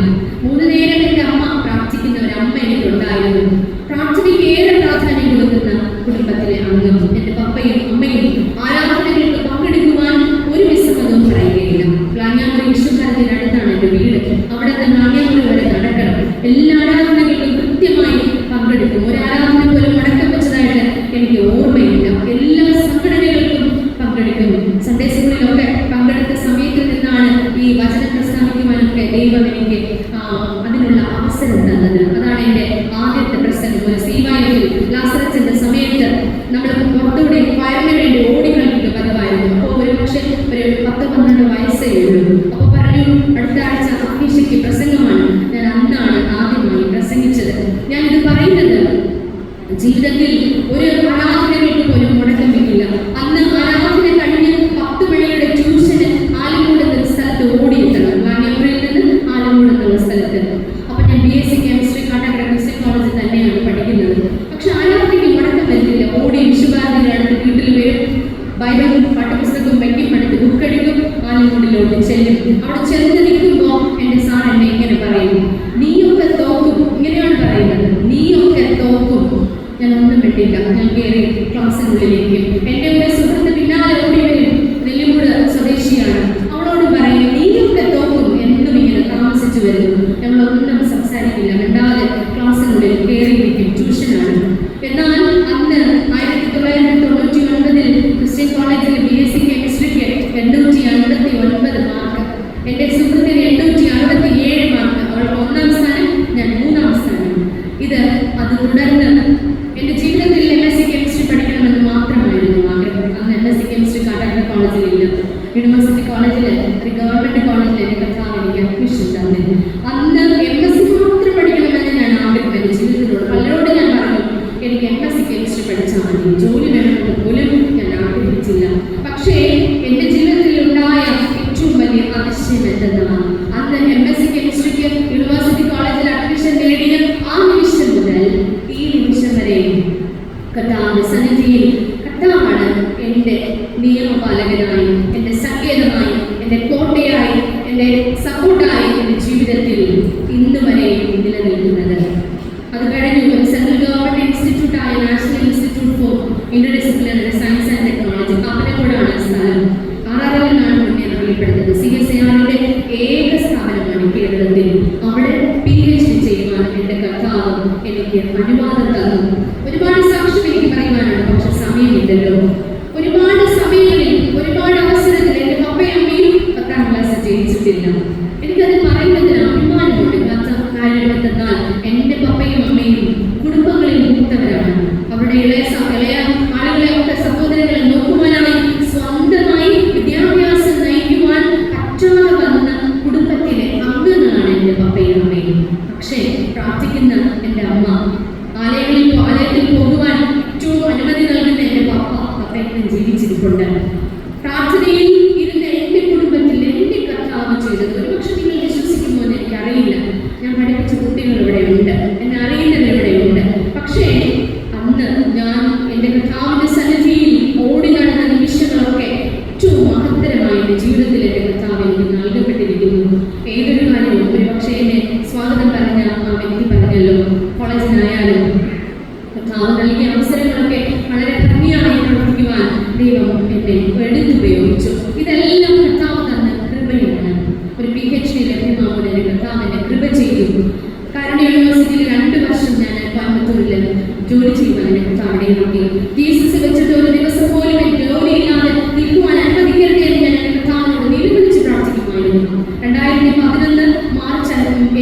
3 നേരം എൻ്റെ അമ്മ പ്രാർത്ഥിക്കുന്ന ഒരു അമ്മ എനിക്കുണ്ടായിരുന്നു. പ്രാർത്ഥനയ്ക്ക് ഏറെ പ്രാധാന്യം കൊടുക്കുന്ന കുടുംബത്തിലെ അംഗം. എൻ്റെ പപ്പയും അമ്മയും ആരാധനകൾക്ക് പങ്കെടുക്കുവാൻ ഒരു വിസമ്മതവും പറയുകയില്ല. ഗ്ലാഞ്ഞാമുറി വിശ്വഭാരതിനടുത്താണ് എൻ്റെ വീട്. അവിടെ നിന്ന് ഗ്ലാഞ്ഞാമുറി വരെ നടക്കണം. എല്ലാ ആരാധനകൾക്കും കൃത്യമായി പങ്കെടുക്കും. ഒരു ആരാധന പോലും മുടക്കം വെച്ചതായിട്ട് എനിക്ക് ഓർമ്മയില്ല. എല്ലാ സംഘടനകൾക്കും പങ്കെടുക്കും. സൺഡേ സ്കൂളിലൊക്കെ പങ്കെടുത്ത സമയത്ത് നിന്നാണ് ഈ വചനം പ്രസ്താവിക്കുവാനൊക്കെ ദൈവം എനിക്ക് അതിനുള്ള അവസരം തന്നത്. അതാണ് എൻ്റെ ആദ്യത്തെ പ്രസംഗം. ഒരു CYF ലാസറച്ചന്റെ സമയത്ത് നമ്മൾ പുറത്തൂടെ വയറിന് വേണ്ടി ഓടി കളിക്കുക പതിവായിരുന്നു. അപ്പോൾ ഒരു പക്ഷേ ഒരു 10-12 വയസ്സേ ഉള്ളൂ. അപ്പോൾ പറഞ്ഞു, അടുത്ത ആഴ്ച അഫീഷയ്ക്ക് പ്രസംഗമാണ്. ഞാൻ അന്നാണ് ആദ്യമായി പ്രസംഗിച്ചത്. ഞാനിത് പറയുന്നത് ജീവിതത്തിൽ ഒരു ആരാധനകൾക്ക് പോലും മുടക്കം വെക്കില്ല. അന്ന് ആരാധന കഴിഞ്ഞ് 10 മണിയുടെ ട്യൂഷന് ആലങ്കോട് എന്ന സ്ഥലത്ത് ഓടിയെത്തണം. ഗ്ലാഞ്ഞാമുറിയിൽ നിന്ന് ആലങ്കോട് എന്നുള്ള സ്ഥലത്ത്. അപ്പോൾ ഞാൻ BSc കെമിസ്ട്രി കാട്ടാക്കട വർഷത്തിൽ. അന്ന് MSc മാത്രം പഠിക്കണമെന്ന് ഞാൻ ആഗ്രഹം എൻ്റെ ജീവിതത്തിനോട് പലരോട് ഞാൻ പറഞ്ഞു, എനിക്ക് MSc കെമിസ്ട്രി പഠിച്ചാൽ മതി, ജോലി വേണമെന്ന് പോലും ഞാൻ ആഗ്രഹിച്ചില്ല. പക്ഷേ എൻ്റെ ജീവിതത്തിൽ ഉണ്ടായ ഏറ്റവും വലിയ അതിശയം എന്തെന്നാണ്, അന്ന് MSc കെമിസ്ട്രിക്ക് യൂണിവേഴ്സിറ്റി കോളേജിൽ അഡ്മിഷൻ നേടിയ ആ നിമിഷം മുതൽ ഈ നിമിഷം വരെ കർത്താവിന്റെ സന്നിധിയിൽ കർത്താവാണ് എൻ്റെ നിയമപാലകനായി, എൻ്റെ സങ്കേതമായി, എൻ്റെ കോട്ടയായി, എൻ്റെ സപ്പോർട്ടായി എൻ്റെ ജീവിതത്തിൽ ഇന്ന് വരെ നിലനിൽക്കുന്നത്. അത് കഴിഞ്ഞു ഒരു സെൻട്രൽ ഗവൺമെന്റ് ഇൻസ്റ്റിറ്റ്യൂട്ടായ national institute for interdisciplinary science and technology, കാപ്പനക്കോടാണ് സ്ഥലം. RRLനാണ് മുന്നേ അറിയപ്പെടുന്നത്. CSIRന്റെ ഏക സ്ഥാപനമാണ് കേരളത്തിൽ. അവിടെ PhD ചെയ്യുവാൻ എൻ്റെ കർത്താവ് എനിക്ക് അനുവാദം തന്നു. ഒരുപാട് സാക്ഷ്യം എനിക്ക് പറയുവാനാണ്, പക്ഷെ സമയമില്ലല്ലോ. ഒരുപാട് സമയങ്ങളിൽ ഒരുപാട് അവസരത്തിൽ എൻ്റെ പപ്പയും അമ്മയും 10ാം ക്ലാസ് ജയിച്ചിട്ടില്ല. എനിക്കത് പറയുന്നതിന് അഭിമാനമുണ്ട്. കാര്യം എന്തെന്നാൽ എൻ്റെ പപ്പയും അമ്മയും കുടുംബങ്ങളിൽ മൂത്തവരാണ്. അവരുടെ ഇളയ ആളുകളെ ഒക്കെ സഹോദരങ്ങളെ നോക്കുവാനായി സ്വന്തമായി വിദ്യാഭ്യാസം നയിക്കുവാൻ പറ്റാതെ വന്ന കുടുംബത്തിലെ അംഗങ്ങളാണ് എൻ്റെ പപ്പയും അമ്മയും. പക്ഷേ പ്രാർത്ഥിക്കുന്ന എൻ്റെ അമ്മ, ആലയത്തിൽ പോകുവാൻ ഏറ്റവും അനുമതി നൽകുന്ന എൻ്റെ പപ്പയും ജീവിച്ചിരിപ്പുണ്ട്. പ്രാർത്ഥനയിൽ ഇരുന്ന എൻ്റെ കുടുംബത്തിൽ എൻ്റെ കർത്താവ് ചെയ്തത് ഒരുപക്ഷെ നിങ്ങൾ വിശ്വസിക്കുമോ എന്ന് എനിക്കറിയില്ല. ഞാൻ പഠിപ്പിച്ച കുട്ടികൾ ഇവിടെയുണ്ട്, എന്നെ അറിയുന്നവരിവിടെയുണ്ട്. പക്ഷേ അന്ന് ഞാൻ എൻ്റെ കർത്താവിൻ്റെ സന്നിധിയിൽ ഓടി നടന്ന നിമിഷങ്ങളൊക്കെ ഏറ്റവും മഹത്തരമായി എൻ്റെ ജീവിതത്തിൽ എൻ്റെ കർത്താവ് എനിക്ക് നൽകപ്പെട്ടിരിക്കുന്നു. ഏതൊരു കാര്യവും ഒരുപക്ഷെ എന്നെ സ്വാഗതം പറഞ്ഞ ആ വ്യക്തി പറഞ്ഞല്ലോ, കോളേജിനായാലും കർത്താവ് നൽകിയ അവസരങ്ങളൊക്കെ വളരെ ഭംഗിയായി പ്രവർത്തിക്കുവാൻ ദൈവം എന്നെ എടുത്തുപയോഗിച്ചു. ഇതെല്ലാം കർത്താവ് തന്ന കൃപയാണ്. ഒരു PhD ലഭ്യമാകുന്നതിന് കർത്താവ് എന്നെ കൃപ ചെയ്തു. കാരണം യൂണിവേഴ്സിറ്റിയിൽ 2 വർഷം ഞാൻ കോയമ്പത്തൂരിൽ ജോലി ചെയ്യുവാൻ എൻ്റെ കർത്താവ് ഇടയാക്കി. തീസിസ് വെച്ചിട്ട് ഒരു ദിവസം പോലും ജോലിയില്ലാതെ നിൽക്കുവാൻ അനുവദിക്കരുത് എന്ന് ഞാൻ എൻ്റെ കർത്താവിനോട് നിലവിളിച്ച് പ്രാർത്ഥിക്കുമായിരുന്നു. 2011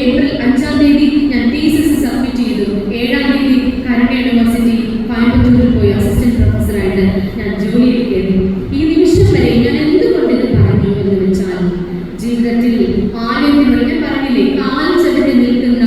ഏപ്രിൽ 5-ാം തീയതി ഞാൻ തീസിസ് സബ്മിറ്റ് ചെയ്തു. 7-ാം തീയതി കാരുണ്യ യൂണിവേഴ്സിറ്റി കോയമ്പത്തൂരിൽ പോയി അസിസ്റ്റന്റ് പ്രൊഫസറായിട്ട് ഞാൻ ജോലിയിൽ കയറി. ഈ നിമിഷം വരെ ഞാൻ എന്തുകൊണ്ട് ഇത് പറഞ്ഞു എന്ന് വെച്ചാൽ, ജീവിതത്തിൽ ആലയത്തിലൂടെ ഞാൻ പറഞ്ഞില്ലേ, കാൽ ചവിട്ടി നിൽക്കുന്ന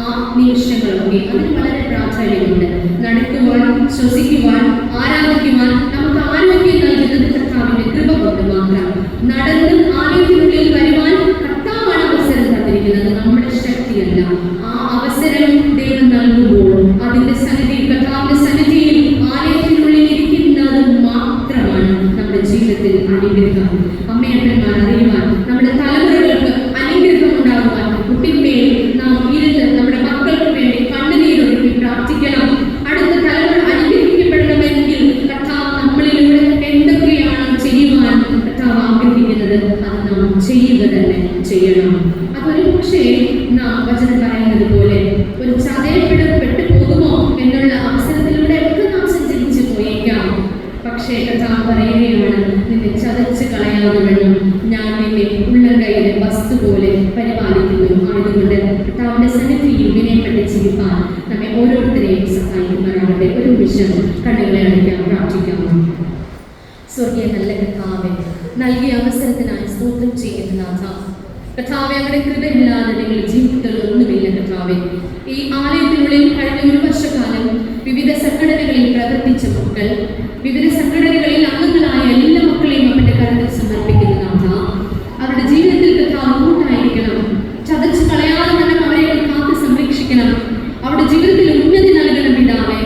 ആ നിമിഷങ്ങളൊക്കെ അതിന് വളരെ പ്രാധാന്യമുണ്ട്. നടക്കുവാൻ, ശ്വസിക്കുവാൻ, ആരാധിക്കുവാൻ നമുക്ക് ആരോഗ്യം നൽകുന്നത് കർത്താവിന്റെ കൃപ കൊണ്ട് മാത്രം. നടന്ന് ആലയത്തിനുള്ളിൽ വരുവാൻ കർത്താവാണ് അവസരം തന്നിരിക്കുന്നത്, നമ്മുടെ ശക്തിയല്ല. ആ അവസരം ദൈവം നൽകുമ്പോൾ അതിന്റെ സന്നിധിയിൽ, കർത്താവിന്റെ സന്നിധിയിൽ ആലയത്തിനുള്ളിൽ ഇരിക്കുന്നത് മാത്രമാണ് നമ്മുടെ ജീവിതത്തിൽ അനുഗ്രഹം. അമ്മയപ്പന്മാർ അറിയുവാൻ, നമ്മുടെ തലമുറകൾക്ക് അനുഗ്രഹം ഉണ്ടാകുവാൻ കുട്ടിന്മേൽ നാം ഇരുന്ന് നമ്മുടെ മക്കൾക്ക് വേണ്ടി കണ്ണുനീരൊഴുക്കി പ്രാർത്ഥിക്കണം. അടുത്ത തലമുറ അനുഗ്രഹിക്കപ്പെടണമെങ്കിൽ കർത്താവ് നമ്മളിലൂടെ എന്തൊക്കെയാണ് ചെയ്യുവാൻ കർത്താവ് ആഗ്രഹിക്കുന്നത് അത് നാം ചെയ്യുക തന്നെ ചെയ്യണം. അതൊരു പക്ഷേ നാം വചനം പറയുന്നത് പോലെ ഒരു ചതയപ്പെട്ട് പോകുമോ എന്നുള്ള അവസരത്തിലൂടെ ഒക്കെ നാം സഞ്ചരിച്ചു പോയേക്കാം. പക്ഷേ കർത്താവ് പറയുകയാണ്, നിന്നെ ചതച്ച് കളയാതെ വേണം, ഞാൻ നിന്നെ ഉള്ളംകൈയിലെ വസ്തു പോലെ പരിപാലിക്കുന്നു. അതുകൊണ്ട് കർത്താവിന്റെ സന്നിധിയിൽ വിനയപ്പെട്ട് ജീവിക്കാൻ നമ്മെ ഓരോരുത്തരെയും സഹായിക്കുമാറാകട്ടെ. ഒരു നിമിഷം കണ്ണുകളെ അടയ്ക്കാം, പ്രാർത്ഥിക്കാം. സ്വർഗീയ നല്ല കർത്താവേ, നൽകിയ അവസരത്തിനായി സ്തോത്രം ചെയ്യുന്ന നാഥ, കർത്താവേ, അങ്ങയുടെ കൃപയില്ലാതെ ഞങ്ങളുടെ ജീവിതത്തിൽ ഒന്നുമില്ല കർത്താവേ. ഈ ആലയത്തിനുള്ളിൽ കഴിഞ്ഞ 1 വർഷക്കാലം വിവിധ സംഘടനകളിൽ പ്രവർത്തിച്ച മക്കൾ, വിവിധ സംഘടനകളിൽ അംഗങ്ങളായ എല്ലാ മക്കളെയും അവരുടെ കരത്തിൽ സമർപ്പിക്കുന്ന നാഥ, അവരുടെ ജീവിതത്തിൽ കർത്താവ് കൂട്ടായിരിക്കണം. ചതച്ച് കളയാതെ വേണം അവരെ കാത്ത് സംരക്ഷിക്കണം. അവരുടെ ജീവിതത്തിൽ ഉന്നതി നൽകണം പിതാവേ.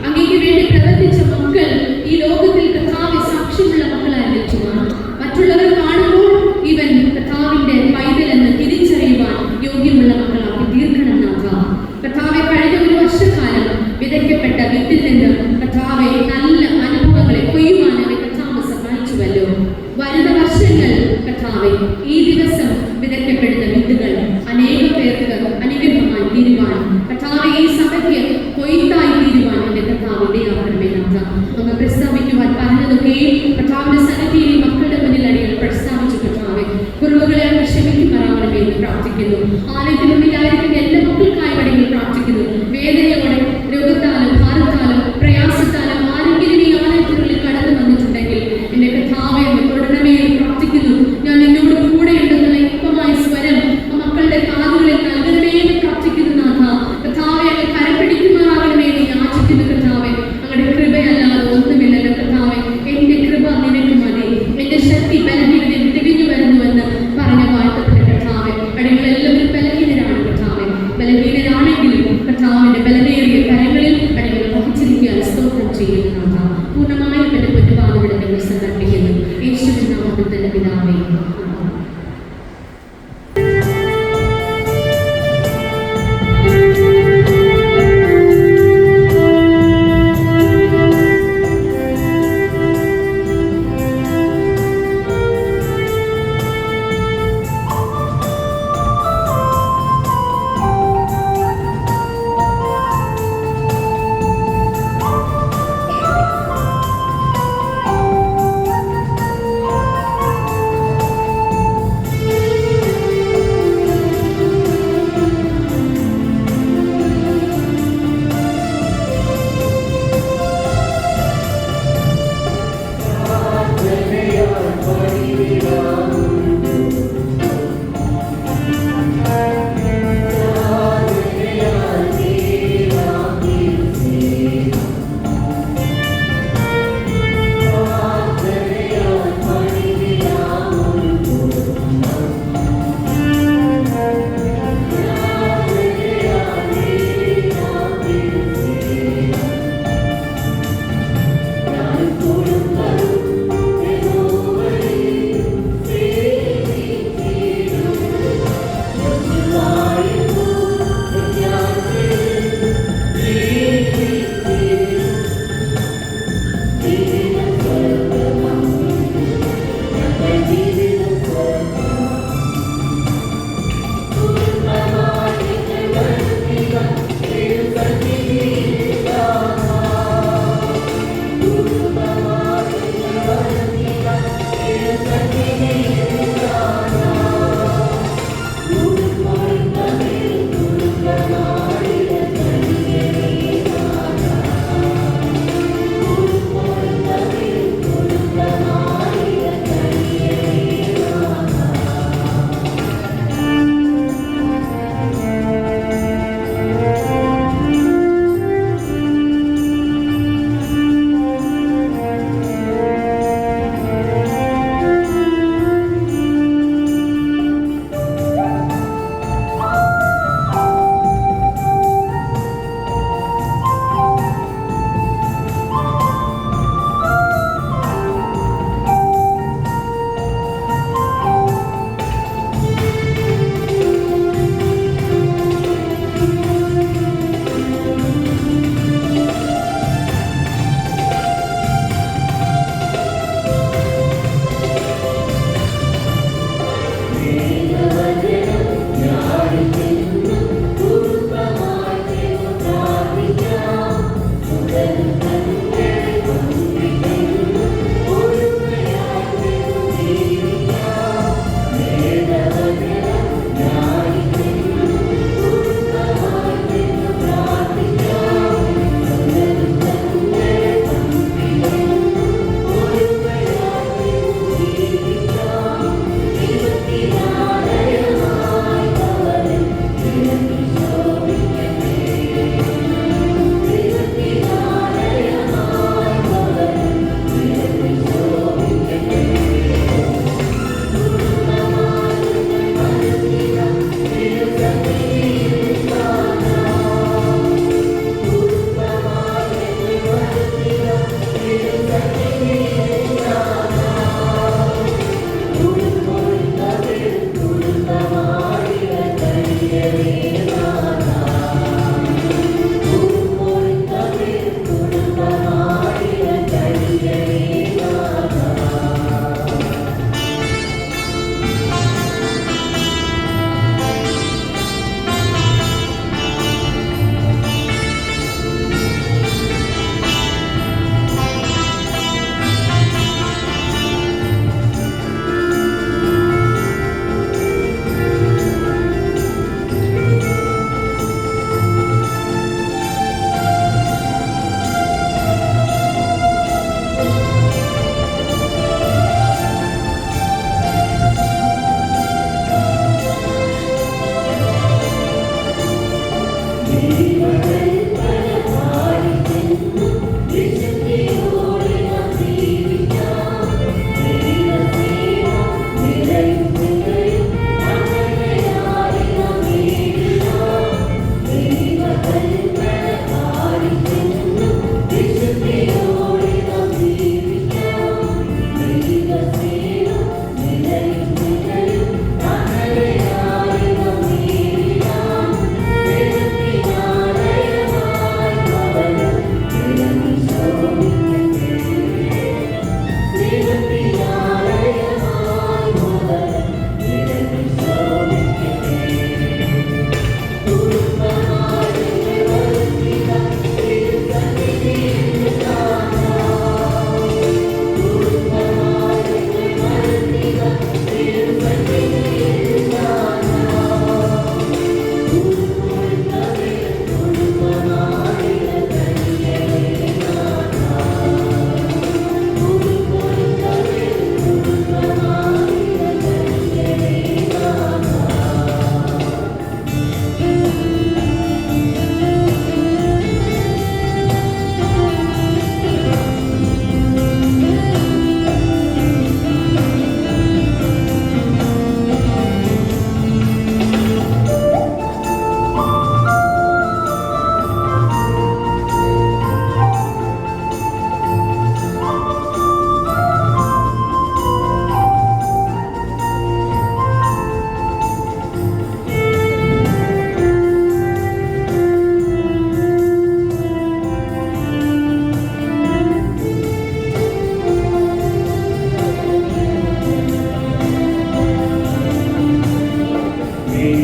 അങ്ങേക്ക് വേണ്ടി പ്രവർത്തിച്ച മക്കൾ ഈ ലോകത്തിൽ കർത്താവ് സാക്ഷ്യമുള്ള മക്കളായി ലഭിക്കുവാൻ, മറ്റുള്ളവർ കാണുമ്പോൾ ഇവൻ കർത്താവിന്റെ പൈതലെന്ന് തിരിച്ചറിയുവാൻ യോഗ്യമുള്ള മക്കളാക്കി തീർക്കണം നാഥ. കർത്താവെ, കഴിഞ്ഞ 1 വർഷക്കാലം വിതയ്ക്കപ്പെട്ട വീട്ടിൽ നിന്ന് കർത്താവെ നല്ല അനുഭവങ്ങളെ കൊയ്യുവാനായി കർത്താവ് സഹായിച്ചുവല്ലോ. വരുന്ന വർഷങ്ങൾ കർത്താവെ, ഈ ദിവസം വിതയ്ക്കപ്പെടുന്ന വിത്തുകൾ അനേക പേർക്ക് അനുഗ്രഹമായി തീരുവാൻ, കർത്താവെ, ഈ സഭയ്ക്ക് കൊയ്ത്തായി തീരുവാൻ എന്റെ കർത്താവ് ഇടയാക്കണമേ നാഥ. അങ്ങ് പ്രസ്താവിക്കുവാൻ പറഞ്ഞതൊക്കെയും കർത്താവിന്റെ സന്നിധിയിൽ മക്കളുടെ മുന്നിൽ അടികൾ പ്രസ്താവിച്ചു കർത്താവെ, കുറവുകളെ ക്ഷമിക്കുമാറാകണമേ എന്ന് പ്രാർത്ഥിക്കുന്നു. ആലയത്തിനുള്ളിലായിരിക്കുന്ന എല്ലാ മക്കൾക്കായി വഴികൾ പ്രാർത്ഥിക്കുന്നു. വേദനയോടെ, രോഗത്താലും ഭാരത്താലും പ്രയാസത്താലും ആരെങ്കിലും ഈ ആലയത്തിനുള്ളിൽ കടന്നു വന്നിട്ടുണ്ടെങ്കിൽ എന്റെ കർത്താവെ തുടരണമേ എന്ന് പ്രാർത്ഥിക്കുന്നു. ഞാൻ എന്നോട് കൂടെ ഉണ്ടെന്നുള്ള വ്യക്തമായ സ്വരം ആ മക്കളുടെ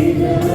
ചെയ്ത